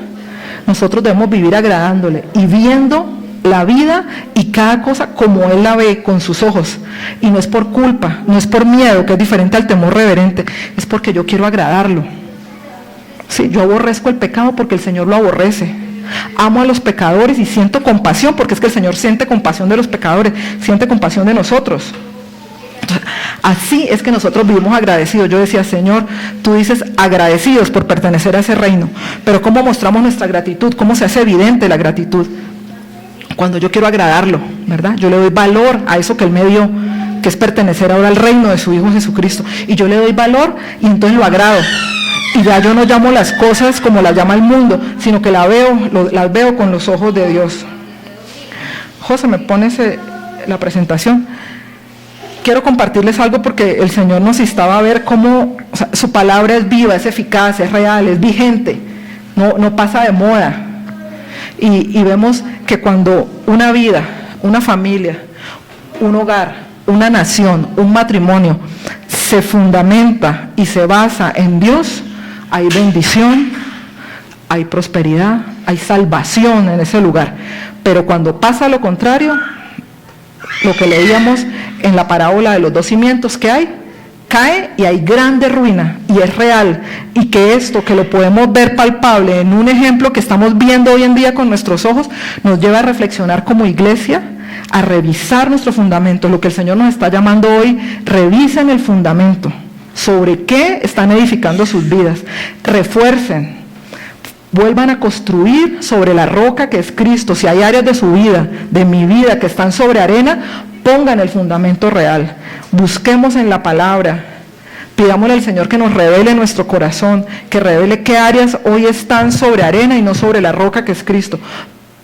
A: nosotros debemos vivir agradándole y viendo la vida y cada cosa como Él la ve con sus ojos. Y no es por culpa, no es por miedo, que es diferente al temor reverente, es porque yo quiero agradarlo. Sí, yo aborrezco el pecado porque el Señor lo aborrece. Amo a los pecadores y siento compasión, porque es que el Señor siente compasión de los pecadores, siente compasión de nosotros. Entonces, así es que nosotros vivimos agradecidos. Yo decía, Señor, tú dices agradecidos por pertenecer a ese reino, pero ¿cómo mostramos nuestra gratitud? ¿Cómo se hace evidente la gratitud? Cuando yo quiero agradarlo, ¿verdad? Yo le doy valor a eso que Él me dio, que es pertenecer ahora al reino de su Hijo Jesucristo, y yo le doy valor y entonces lo agrado. Y ya yo no llamo las cosas como las llama el mundo, sino que las veo con los ojos de Dios. José, ¿me pones la presentación? Quiero compartirles algo porque el Señor nos instaba a ver cómo, o sea, su palabra es viva, es eficaz, es real, es vigente, no pasa de moda. Y vemos que cuando una vida, una familia, un hogar, una nación, un matrimonio se fundamenta y se basa en Dios, hay bendición, hay prosperidad, hay salvación en ese lugar. Pero cuando pasa lo contrario, lo que leíamos en la parábola de los dos cimientos, que hay, cae y hay grande ruina, y es real, y que esto, que lo podemos ver palpable en un ejemplo que estamos viendo hoy en día con nuestros ojos, nos lleva a reflexionar como iglesia, a revisar nuestro fundamento. Lo que el Señor nos está llamando hoy, revisen el fundamento, sobre qué están edificando sus vidas, refuercen, vuelvan a construir sobre la roca que es Cristo. Si hay áreas de su vida, de mi vida, que están sobre arena, pongan el fundamento real, busquemos en la palabra, pidámosle al Señor que nos revele nuestro corazón, que revele qué áreas hoy están sobre arena y no sobre la roca que es Cristo,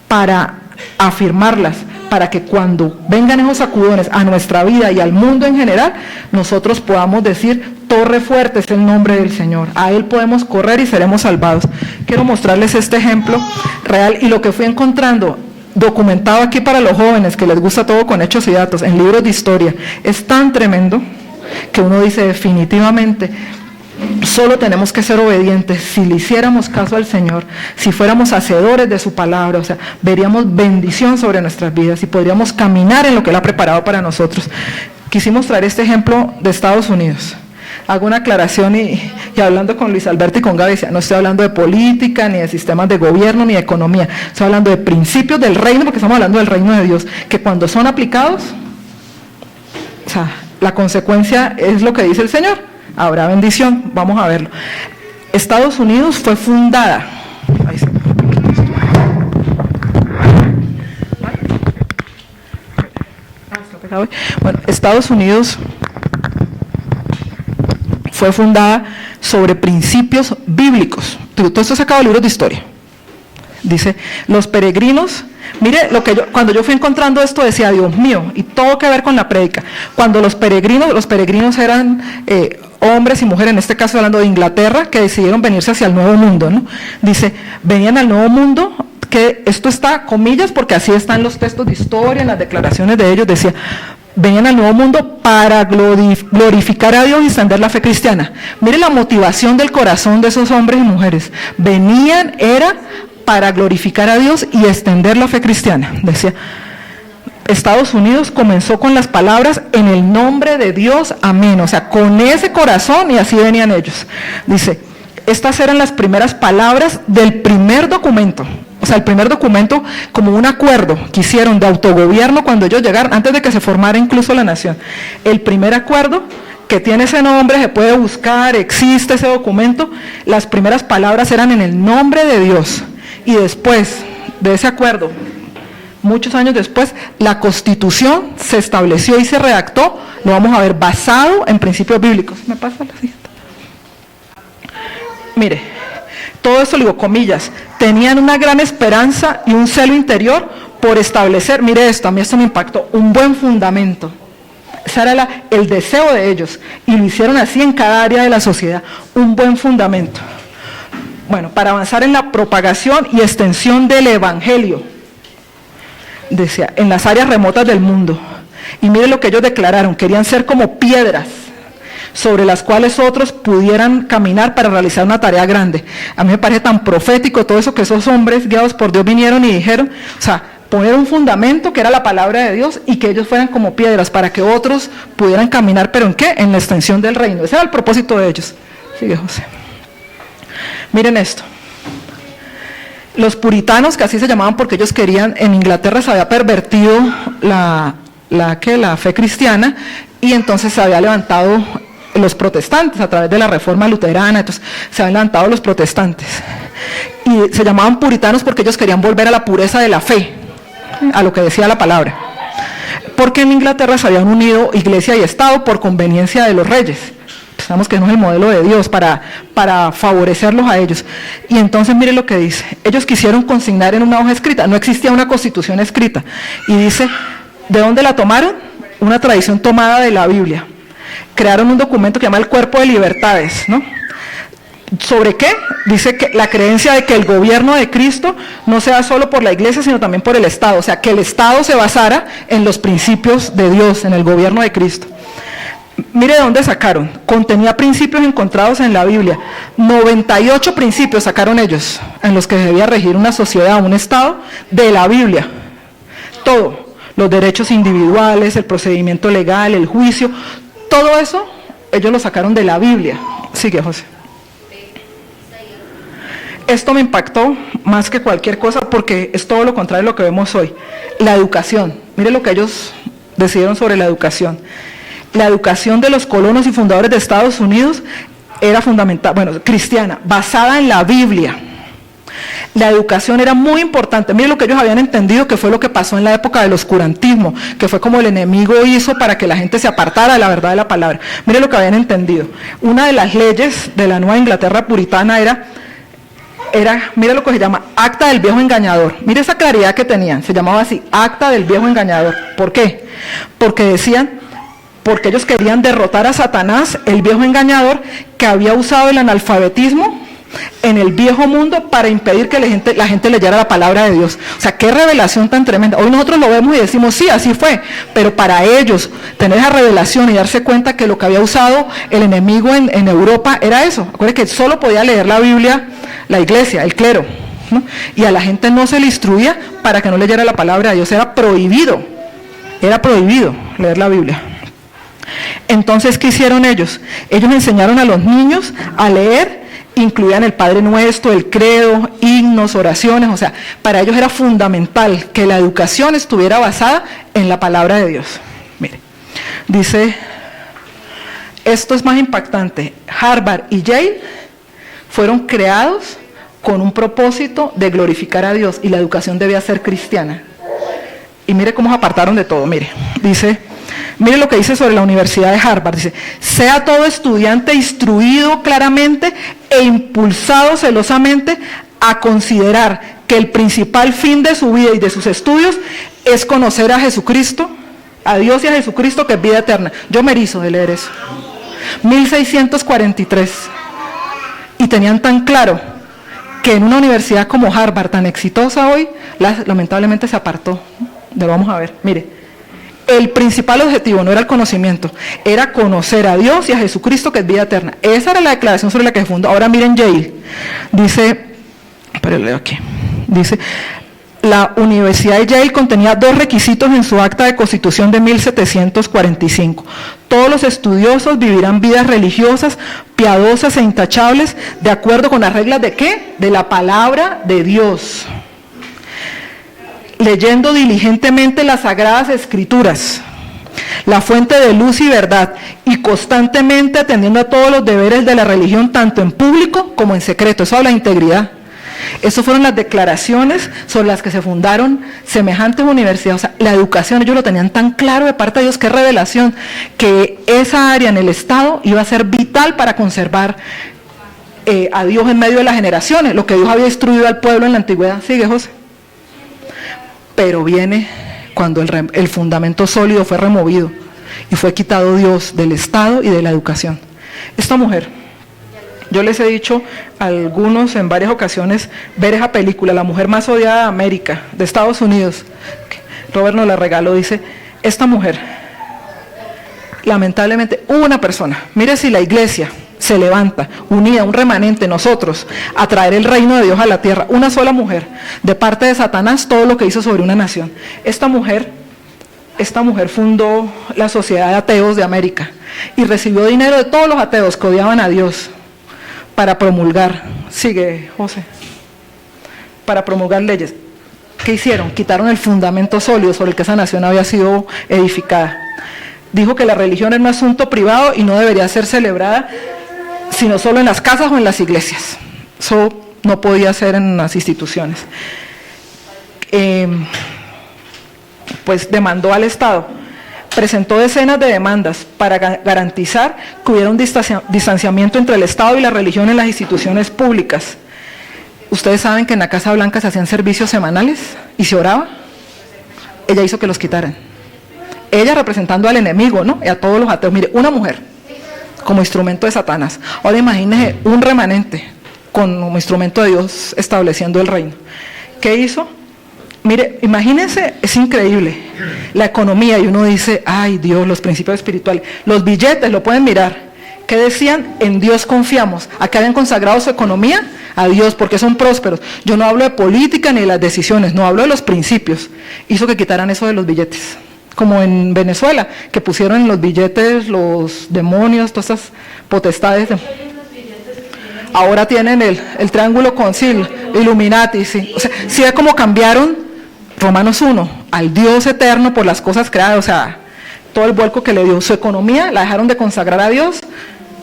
A: para afirmarlas, para que cuando vengan esos sacudones a nuestra vida y al mundo en general, nosotros podamos decir, torre fuerte es el nombre del Señor, a Él podemos correr y seremos salvados. Quiero mostrarles este ejemplo real y lo que fui encontrando documentado aquí para los jóvenes que les gusta todo con hechos y datos, en libros de historia. Es tan tremendo que uno dice definitivamente, solo tenemos que ser obedientes. Si le hiciéramos caso al Señor, si fuéramos hacedores de su palabra, o sea, veríamos bendición sobre nuestras vidas y podríamos caminar en lo que Él ha preparado para nosotros. Quisimos traer este ejemplo de Estados Unidos. Hago una aclaración y hablando con Luis Alberto y con Gaby, no estoy hablando de política, ni de sistemas de gobierno, ni de economía. Estoy hablando de principios del reino, porque estamos hablando del reino de Dios, que cuando son aplicados, o sea, la consecuencia es lo que dice el Señor. Habrá bendición, vamos a verlo. Estados Unidos fue fundada, hoy. Bueno, Estados Unidos fue fundada sobre principios bíblicos. Todo esto sacado de libros de historia. Dice, los peregrinos, mire, cuando yo fui encontrando esto decía, Dios mío, y todo que ver con la prédica. Cuando los peregrinos eran hombres y mujeres, en este caso hablando de Inglaterra, que decidieron venirse hacia el Nuevo Mundo, ¿no? Dice, venían al Nuevo Mundo, que esto está, comillas, porque así están los textos de historia, en las declaraciones de ellos, decía, venían al Nuevo Mundo para glorificar a Dios y extender la fe cristiana. Mire la motivación del corazón de esos hombres y mujeres. Era para glorificar a Dios y extender la fe cristiana. Decía, Estados Unidos comenzó con las palabras en el nombre de Dios, amén. O sea, con ese corazón, y así venían ellos. Dice, estas eran las primeras palabras del primer documento. O sea, el primer documento como un acuerdo que hicieron de autogobierno cuando ellos llegaron, antes de que se formara incluso la nación. El primer acuerdo que tiene ese nombre, se puede buscar, existe ese documento. Las primeras palabras eran en el nombre de Dios. Y después de ese acuerdo, muchos años después, la Constitución se estableció y se redactó, lo vamos a ver, basado en principios bíblicos. ¿Me pasa la siguiente? Mire, todo esto, digo, comillas, tenían una gran esperanza y un celo interior por establecer, mire esto, a mí esto me impactó, un buen fundamento. Ese era el deseo de ellos, y lo hicieron así en cada área de la sociedad, un buen fundamento. Bueno, para avanzar en la propagación y extensión del Evangelio, decía, en las áreas remotas del mundo. Y mire lo que ellos declararon, querían ser como piedras sobre las cuales otros pudieran caminar para realizar una tarea grande. A mí me parece tan profético todo eso que esos hombres guiados por Dios vinieron y dijeron, o sea, poner un fundamento que era la palabra de Dios y que ellos fueran como piedras para que otros pudieran caminar, ¿pero en qué? En la extensión del reino. Ese era el propósito de ellos. Sigue, José. Miren esto. Los puritanos, que así se llamaban porque ellos querían, en Inglaterra se había pervertido la fe cristiana, y entonces se había levantado los protestantes a través de la reforma luterana, entonces se habían levantado los protestantes. Y se llamaban puritanos porque ellos querían volver a la pureza de la fe, a lo que decía la palabra. Porque en Inglaterra se habían unido iglesia y Estado por conveniencia de los reyes. Sabemos que no es el modelo de Dios para favorecerlos a ellos. Y entonces mire lo que dice. Ellos quisieron consignar en una hoja escrita. No existía una constitución escrita. Y dice, ¿de dónde la tomaron? Una tradición tomada de la Biblia. Crearon un documento que llama el Cuerpo de Libertades, ¿no? ¿Sobre qué? Dice que la creencia de que el gobierno de Cristo no sea solo por la iglesia, sino también por el Estado. O sea, que el Estado se basara en los principios de Dios, en el gobierno de Cristo. Mire de dónde sacaron. Contenía principios encontrados en la Biblia. 98 principios sacaron ellos, en los que debía regir una sociedad, un Estado, de la Biblia. Todo. Los derechos individuales, el procedimiento legal, el juicio, todo eso, ellos lo sacaron de la Biblia. Sigue, José. Esto me impactó más que cualquier cosa porque es todo lo contrario de lo que vemos hoy. La educación. Mire lo que ellos decidieron sobre la educación. La educación de los colonos y fundadores de Estados Unidos era fundamental, cristiana, basada en la Biblia. La educación era muy importante. Mire lo que ellos habían entendido, que fue lo que pasó en la época del oscurantismo, que fue como el enemigo hizo para que la gente se apartara de la verdad de la palabra. Mire lo que habían entendido. Una de las leyes de la Nueva Inglaterra puritana era, mire lo que se llama Acta del Viejo Engañador. Mire esa claridad que tenían, se llamaba así, Acta del Viejo Engañador. ¿Por qué? Porque ellos querían derrotar a Satanás, el viejo engañador, que había usado el analfabetismo en el viejo mundo para impedir que la gente leyera la palabra de Dios. O sea, qué revelación tan tremenda. Hoy nosotros lo vemos y decimos, sí, así fue, pero para ellos tener esa revelación y darse cuenta que lo que había usado el enemigo en Europa era eso. Acuérdense que solo podía leer la Biblia la iglesia, el clero, ¿no? Y a la gente no se le instruía para que no leyera la palabra de Dios. Era prohibido leer la Biblia. Entonces, ¿qué hicieron ellos? Ellos enseñaron a los niños a leer, incluían el Padre Nuestro, el credo, himnos, oraciones. O sea, para ellos era fundamental que la educación estuviera basada en la palabra de Dios. Mire, dice, esto es más impactante, Harvard y Yale fueron creados con un propósito de glorificar a Dios, y la educación debía ser cristiana. Y mire cómo se apartaron de todo. Mire, dice, Mire lo que dice sobre la Universidad de Harvard. Dice, sea todo estudiante instruido claramente e impulsado celosamente a considerar que el principal fin de su vida y de sus estudios es conocer a Jesucristo, a Dios y a Jesucristo, que es vida eterna. Yo me erizo de leer eso. 1643. Y tenían tan claro que en una universidad como Harvard, tan exitosa hoy, lamentablemente se apartó. Lo vamos a ver. Mire, el principal objetivo no era el conocimiento, era conocer a Dios y a Jesucristo, que es vida eterna. Esa era la declaración sobre la que se fundó. Ahora miren Yale. Dice, pero leo aquí. Dice, la Universidad de Yale contenía 2 requisitos en su acta de constitución de 1745. Todos los estudiosos vivirán vidas religiosas, piadosas e intachables, de acuerdo con las reglas ¿de qué? De la palabra de Dios. Leyendo diligentemente las sagradas escrituras, la fuente de luz y verdad, y constantemente atendiendo a todos los deberes de la religión, tanto en público como en secreto. Eso habla de integridad. Esas fueron las declaraciones sobre las que se fundaron semejantes universidades. O sea, la educación, ellos lo tenían tan claro de parte de Dios, qué revelación, que esa área en el Estado iba a ser vital para conservar a Dios en medio de las generaciones, lo que Dios había instruido al pueblo en la antigüedad. Sigue, José. Pero viene cuando el fundamento sólido fue removido y fue quitado Dios del Estado y de la educación. Esta mujer, yo les he dicho a algunos en varias ocasiones ver esa película, La mujer más odiada de América, de Estados Unidos. Robert nos la regaló. Dice, esta mujer, lamentablemente, una persona, mire si la iglesia se levanta, unida, un remanente, nosotros, a traer el reino de Dios a la tierra, una sola mujer, de parte de Satanás, todo lo que hizo sobre una nación. Esta mujer fundó la Sociedad de Ateos de América y recibió dinero de todos los ateos que odiaban a Dios para promulgar, sigue José, para promulgar leyes. ¿Qué hicieron? Quitaron el fundamento sólido sobre el que esa nación había sido edificada. Dijo que la religión era un asunto privado y no debería ser celebrada sino solo en las casas o en las iglesias. Eso no podía ser en las instituciones. Pues demandó al Estado, presentó decenas de demandas para garantizar que hubiera un distanciamiento entre el Estado y la religión en las instituciones públicas. Ustedes saben que en la Casa Blanca se hacían servicios semanales y se oraba. Ella hizo que los quitaran. Ella representando al enemigo, ¿no? Y a todos los ateos. Mire, una mujer como instrumento de Satanás. Ahora imagínese un remanente como instrumento de Dios estableciendo el reino. ¿Qué hizo? Mire, imagínense, es increíble, la economía, y uno dice, ay Dios, los principios espirituales, los billetes, lo pueden mirar, ¿qué decían? En Dios confiamos. Acá habían consagrado su economía a Dios porque son prósperos. Yo no hablo de política ni de las decisiones, no hablo de los principios. Hizo que quitaran eso de los billetes. Como en Venezuela, que pusieron en los billetes los demonios, todas esas potestades. Ahora tienen el triángulo concil, Illuminati, sí. O sea, sí es como cambiaron Romanos 1 al Dios eterno por las cosas creadas. O sea, todo el vuelco que le dio. Su economía la dejaron de consagrar a Dios.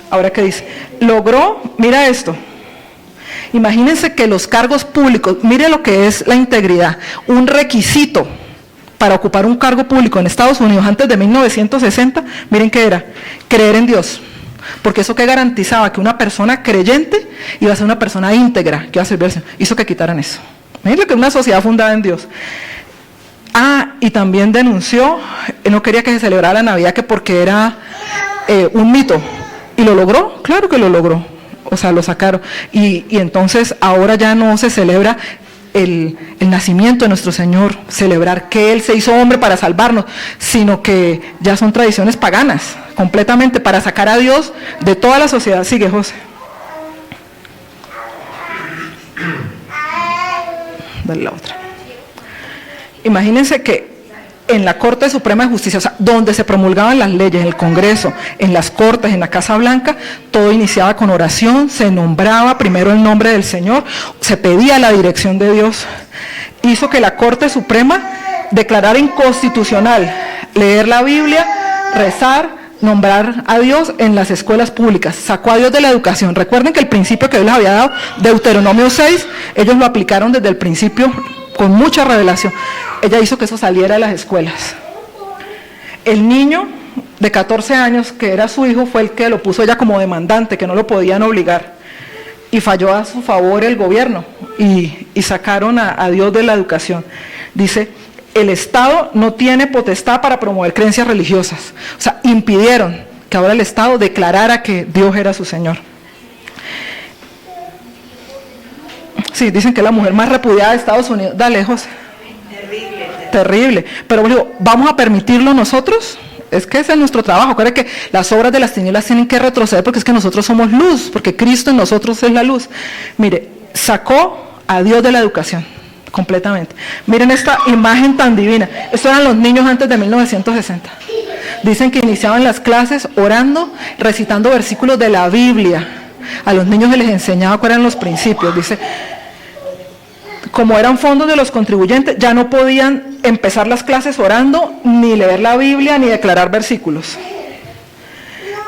A: Ahora, ¿qué dice? Logró, mira esto. Imagínense que los cargos públicos, mire lo que es la integridad, un requisito para ocupar un cargo público en Estados Unidos antes de 1960, miren qué era, creer en Dios. Porque eso que garantizaba que una persona creyente iba a ser una persona íntegra, que iba a servirse, hizo que quitaran eso. Miren que una sociedad fundada en Dios. Y también denunció, no quería que se celebrara la Navidad, que porque era un mito. ¿Y lo logró? Claro que lo logró. O sea, lo sacaron. Y entonces ahora ya no se celebra el nacimiento de nuestro Señor, celebrar que Él se hizo hombre para salvarnos, sino que ya son tradiciones paganas, completamente, para sacar a Dios de toda la sociedad. Sigue, José. Dale la otra. Imagínense que en la Corte Suprema de Justicia, o sea, donde se promulgaban las leyes, en el Congreso, en las Cortes, en la Casa Blanca, todo iniciaba con oración, se nombraba primero el nombre del Señor, se pedía la dirección de Dios. Hizo que la Corte Suprema declarara inconstitucional leer la Biblia, rezar, nombrar a Dios en las escuelas públicas. Sacó a Dios de la educación. Recuerden que el principio que Dios les había dado, Deuteronomio 6, ellos lo aplicaron desde el principio con mucha revelación. Ella hizo que eso saliera de las escuelas. El niño de 14 años, que era su hijo, fue el que lo puso ella como demandante, que no lo podían obligar. Y falló a su favor el gobierno y sacaron a Dios de la educación. Dice, el Estado no tiene potestad para promover creencias religiosas. O sea, impidieron que ahora el Estado declarara que Dios era su Señor. Sí, dicen que es la mujer más repudiada de Estados Unidos. Dale, José. Terrible. Pero bueno, ¿vamos a permitirlo nosotros? Es que ese es nuestro trabajo. Acuérdense que las obras de las tinieblas tienen que retroceder porque es que nosotros somos luz, porque Cristo en nosotros es la luz. Mire, sacó a Dios de la educación, completamente. Miren esta imagen tan divina. Estos eran los niños antes de 1960. Dicen que iniciaban las clases orando, recitando versículos de la Biblia. A los niños se les enseñaba cuáles eran los principios. Dice, como eran fondos de los contribuyentes, ya no podían empezar las clases orando, ni leer la Biblia, ni declarar versículos.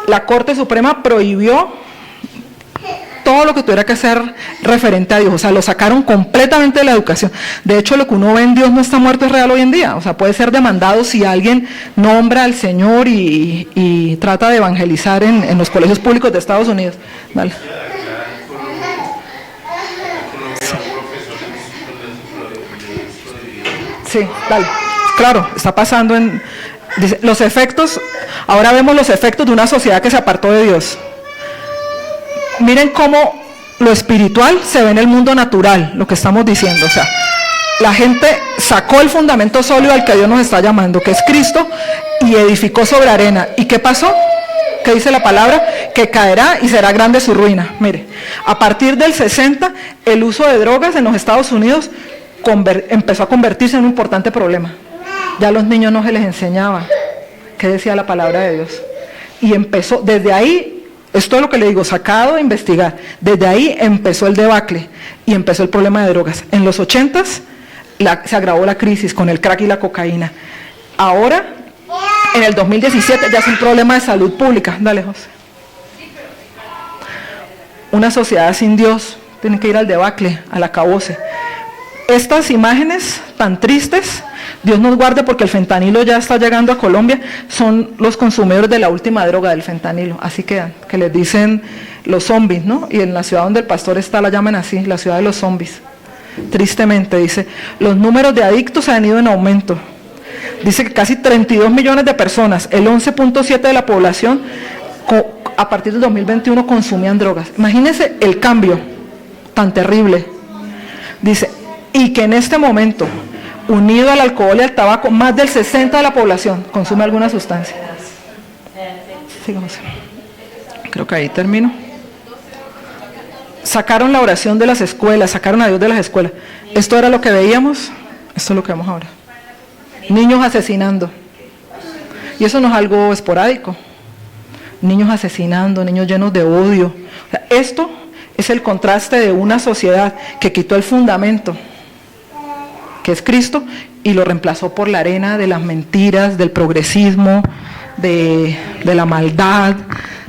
A: La Corte Suprema prohibió todo lo que tuviera que ser referente a Dios. O sea, lo sacaron completamente de la educación. De hecho, lo que uno ve en Dios no está muerto es real hoy en día. O sea, puede ser demandado si alguien nombra al Señor y trata de evangelizar en los colegios públicos de Estados Unidos. Vale. Sí, dale. Claro, está pasando en... Dice, los efectos, ahora vemos los efectos de una sociedad que se apartó de Dios. Miren cómo lo espiritual se ve en el mundo natural, lo que estamos diciendo. O sea, la gente sacó el fundamento sólido al que Dios nos está llamando, que es Cristo, y edificó sobre arena. ¿Y qué pasó? ¿Qué dice la palabra? Que caerá y será grande su ruina. Mire, a partir del 60, el uso de drogas en los Estados Unidos empezó a convertirse en un importante problema. Ya a los niños no se les enseñaba qué decía la palabra de Dios. Y empezó, desde ahí, esto es lo que le digo, sacado de investigar, desde ahí empezó el debacle y empezó el problema de drogas. En los 80s se agravó la crisis con el crack y la cocaína. Ahora, en el 2017, ya es un problema de salud pública. Dale, José. Una sociedad sin Dios tiene que ir al debacle, al acabose. Estas imágenes tan tristes, Dios nos guarde porque el fentanilo ya está llegando a Colombia, son los consumidores de la última droga del fentanilo, así quedan, que les dicen los zombies, ¿no? Y en la ciudad donde el pastor está la llaman así, la ciudad de los zombies. Tristemente, dice, los números de adictos han ido en aumento. Dice que casi 32 millones de personas, el 11.7% de la población, a partir del 2021 consumían drogas. Imagínense el cambio tan terrible. Dice, y que en este momento, unido al alcohol y al tabaco, más del 60% de la población consume alguna sustancia. Sigamos. Creo que ahí termino. Sacaron la oración de las escuelas, sacaron a Dios de las escuelas. Esto era lo que veíamos, esto es lo que vemos ahora. Niños asesinando. Y eso no es algo esporádico. Niños asesinando, niños llenos de odio. O sea, esto es el contraste de una sociedad que quitó el fundamento, que es Cristo, y lo reemplazó por la arena de las mentiras, del progresismo, de la maldad,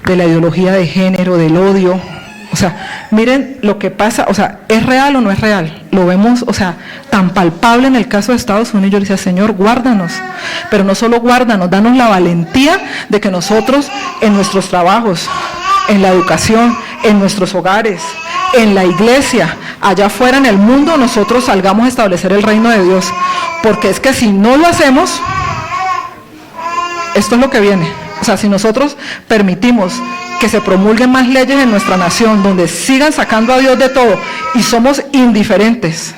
A: de la ideología de género, del odio. O sea, miren lo que pasa, o sea, ¿es real o no es real? Lo vemos, o sea, tan palpable en el caso de Estados Unidos. Yo le decía, Señor, guárdanos, pero no solo guárdanos, danos la valentía de que nosotros en nuestros trabajos, en la educación, en nuestros hogares, en la iglesia, allá afuera en el mundo, nosotros salgamos a establecer el reino de Dios, porque es que si no lo hacemos, esto es lo que viene. O sea, si nosotros permitimos que se promulguen más leyes en nuestra nación, donde sigan sacando a Dios de todo, y somos indiferentes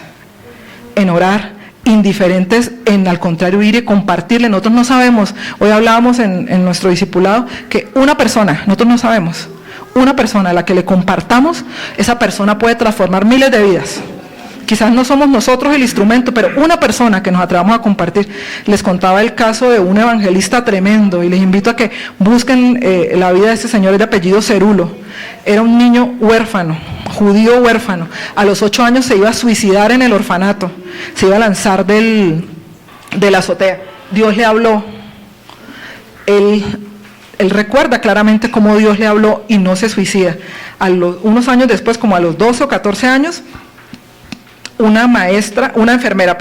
A: en orar, indiferentes en, al contrario, ir y compartirle. Nosotros no sabemos, hoy hablábamos en nuestro discipulado, que una persona, nosotros no sabemos, una persona a la que le compartamos, esa persona puede transformar miles de vidas. Quizás no somos nosotros el instrumento, pero una persona que nos atrevamos a compartir. Les contaba el caso de un evangelista tremendo y les invito a que busquen la vida de este señor de apellido Cerulo. Era un niño huérfano, judío huérfano. A los 8 años se iba a suicidar en el orfanato, se iba a lanzar de la azotea. Dios le habló. Él recuerda claramente cómo Dios le habló y no se suicida. Unos años después, como a los 12 o 14 años, una enfermera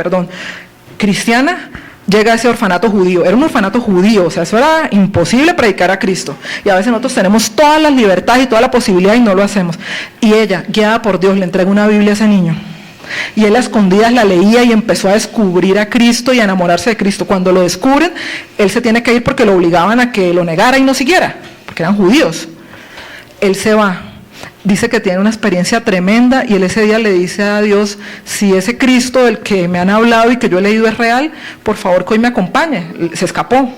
A: cristiana, llega a ese orfanato judío. Era un orfanato judío, o sea, eso era imposible predicar a Cristo. Y a veces nosotros tenemos todas las libertades y toda la posibilidad y no lo hacemos. Y ella, guiada por Dios, le entrega una Biblia a ese niño. Y él a escondidas la leía y empezó a descubrir a Cristo y a enamorarse de Cristo. Cuando lo descubren, él se tiene que ir porque lo obligaban a que lo negara y no siguiera, porque eran judíos. Él se va. Dice que tiene una experiencia tremenda y él ese día le dice a Dios, si ese Cristo del que me han hablado y que yo he leído es real, por favor que hoy me acompañe. Se escapó.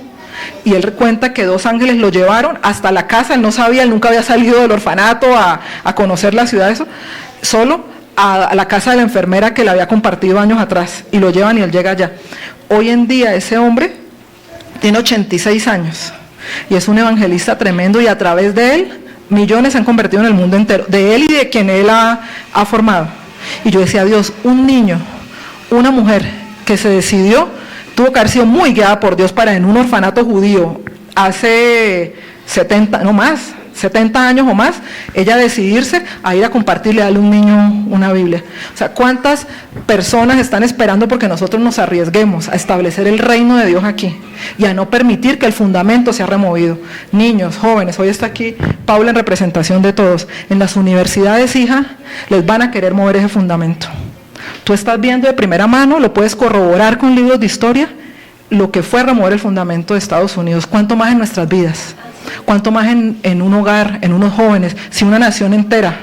A: Y él cuenta que 2 ángeles lo llevaron hasta la casa, él no sabía, él nunca había salido del orfanato a conocer la ciudad, eso, solo a la casa de la enfermera que le había compartido años atrás, y lo llevan y él llega allá. Hoy en día ese hombre tiene 86 años y es un evangelista tremendo y a través de él, millones se han convertido en el mundo entero, de él y de quien él ha formado. Y yo decía, Dios, un niño, una mujer que se decidió, tuvo que haber sido muy guiada por Dios para en un orfanato judío, hace 70 años o más, ella decidirse a ir a compartirle, a darle a un niño una Biblia. O sea, ¿cuántas personas están esperando porque nosotros nos arriesguemos a establecer el reino de Dios aquí y a no permitir que el fundamento sea removido? Niños, jóvenes, hoy está aquí Paula en representación de todos. En las universidades, hija, les van a querer mover ese fundamento. Tú estás viendo de primera mano, lo puedes corroborar con libros de historia, lo que fue remover el fundamento de Estados Unidos. ¿Cuánto más en nuestras vidas? ¿Cuánto más en un hogar, en unos jóvenes, si una nación entera?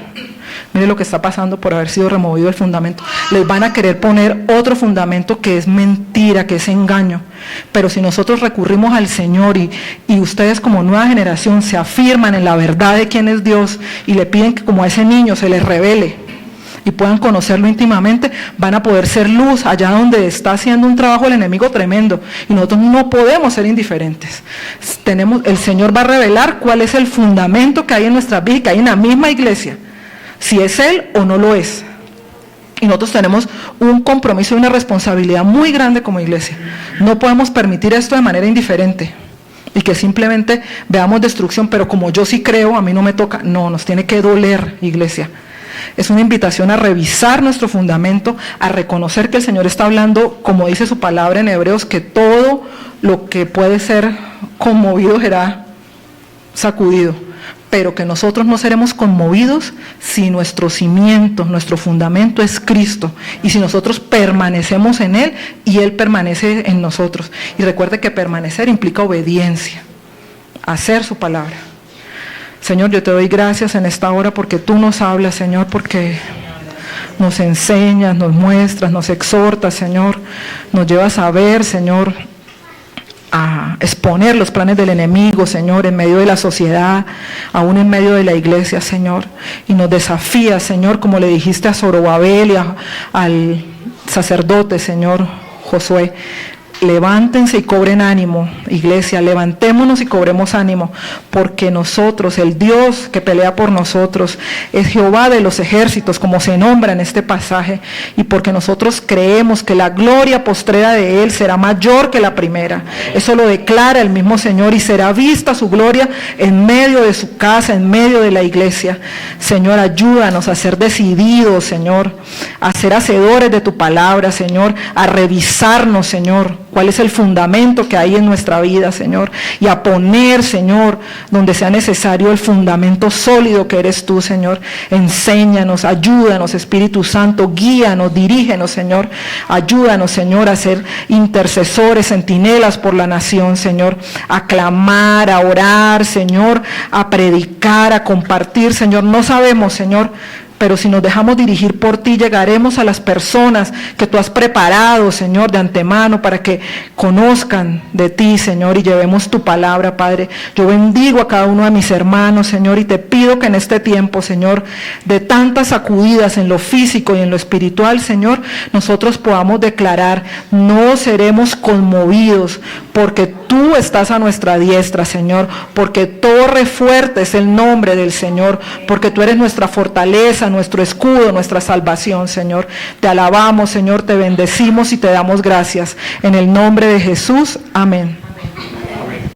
A: Mire lo que está pasando por haber sido removido el fundamento. Les van a querer poner otro fundamento que es mentira, que es engaño. Pero si nosotros recurrimos al Señor y ustedes como nueva generación se afirman en la verdad de quién es Dios y le piden que como a ese niño se les revele y puedan conocerlo íntimamente, van a poder ser luz allá donde está haciendo un trabajo el enemigo tremendo. Y nosotros no podemos ser indiferentes. El Señor va a revelar cuál es el fundamento que hay en nuestra vida, que hay en la misma iglesia, si es Él o no lo es. Y nosotros tenemos un compromiso y una responsabilidad muy grande como iglesia. No podemos permitir esto de manera indiferente y que simplemente veamos destrucción, pero como yo sí creo, a mí no me toca. No, nos tiene que doler, iglesia. Es una invitación a revisar nuestro fundamento, a reconocer que el Señor está hablando, como dice su palabra en Hebreos, que todo lo que puede ser conmovido será sacudido, pero que nosotros no seremos conmovidos si nuestro cimiento, nuestro fundamento es Cristo, y si nosotros permanecemos en Él y Él permanece en nosotros. Y recuerde que permanecer implica obediencia, hacer su palabra. Señor, yo te doy gracias en esta hora porque tú nos hablas, Señor, porque nos enseñas, nos muestras, nos exhortas, Señor, nos llevas a ver, Señor, a exponer los planes del enemigo, Señor, en medio de la sociedad, aún en medio de la iglesia, Señor, y nos desafías, Señor, como le dijiste a Zorobabel y al sacerdote, Señor, Josué. Levántense y cobren ánimo, iglesia, levantémonos y cobremos ánimo, porque nosotros, el Dios que pelea por nosotros, es Jehová de los ejércitos, como se nombra en este pasaje, y porque nosotros creemos que la gloria postrera de Él será mayor que la primera. Eso lo declara el mismo Señor, y será vista su gloria en medio de su casa, en medio de la iglesia. Señor, ayúdanos a ser decididos, Señor, a ser hacedores de tu palabra, Señor, a revisarnos, Señor, cuál es el fundamento que hay en nuestra vida, Señor, y a poner, Señor, donde sea necesario el fundamento sólido que eres tú, Señor. Enséñanos, ayúdanos, Espíritu Santo, guíanos, dirígenos, Señor. Ayúdanos, Señor, a ser intercesores, centinelas por la nación, Señor, a clamar, a orar, Señor, a predicar, a compartir, Señor. No sabemos, Señor, pero si nos dejamos dirigir por ti, llegaremos a las personas que tú has preparado, Señor, de antemano, para que conozcan de ti, Señor, y llevemos tu palabra, Padre. Yo bendigo a cada uno de mis hermanos, Señor, y te pido que en este tiempo, Señor, de tantas sacudidas en lo físico y en lo espiritual, Señor, nosotros podamos declarar, no seremos conmovidos, porque tú estás a nuestra diestra, Señor, porque torre fuerte es el nombre del Señor, porque tú eres nuestra fortaleza, nuestro escudo, nuestra salvación, Señor. Te alabamos, Señor, te bendecimos y te damos gracias. En el nombre de Jesús, amén.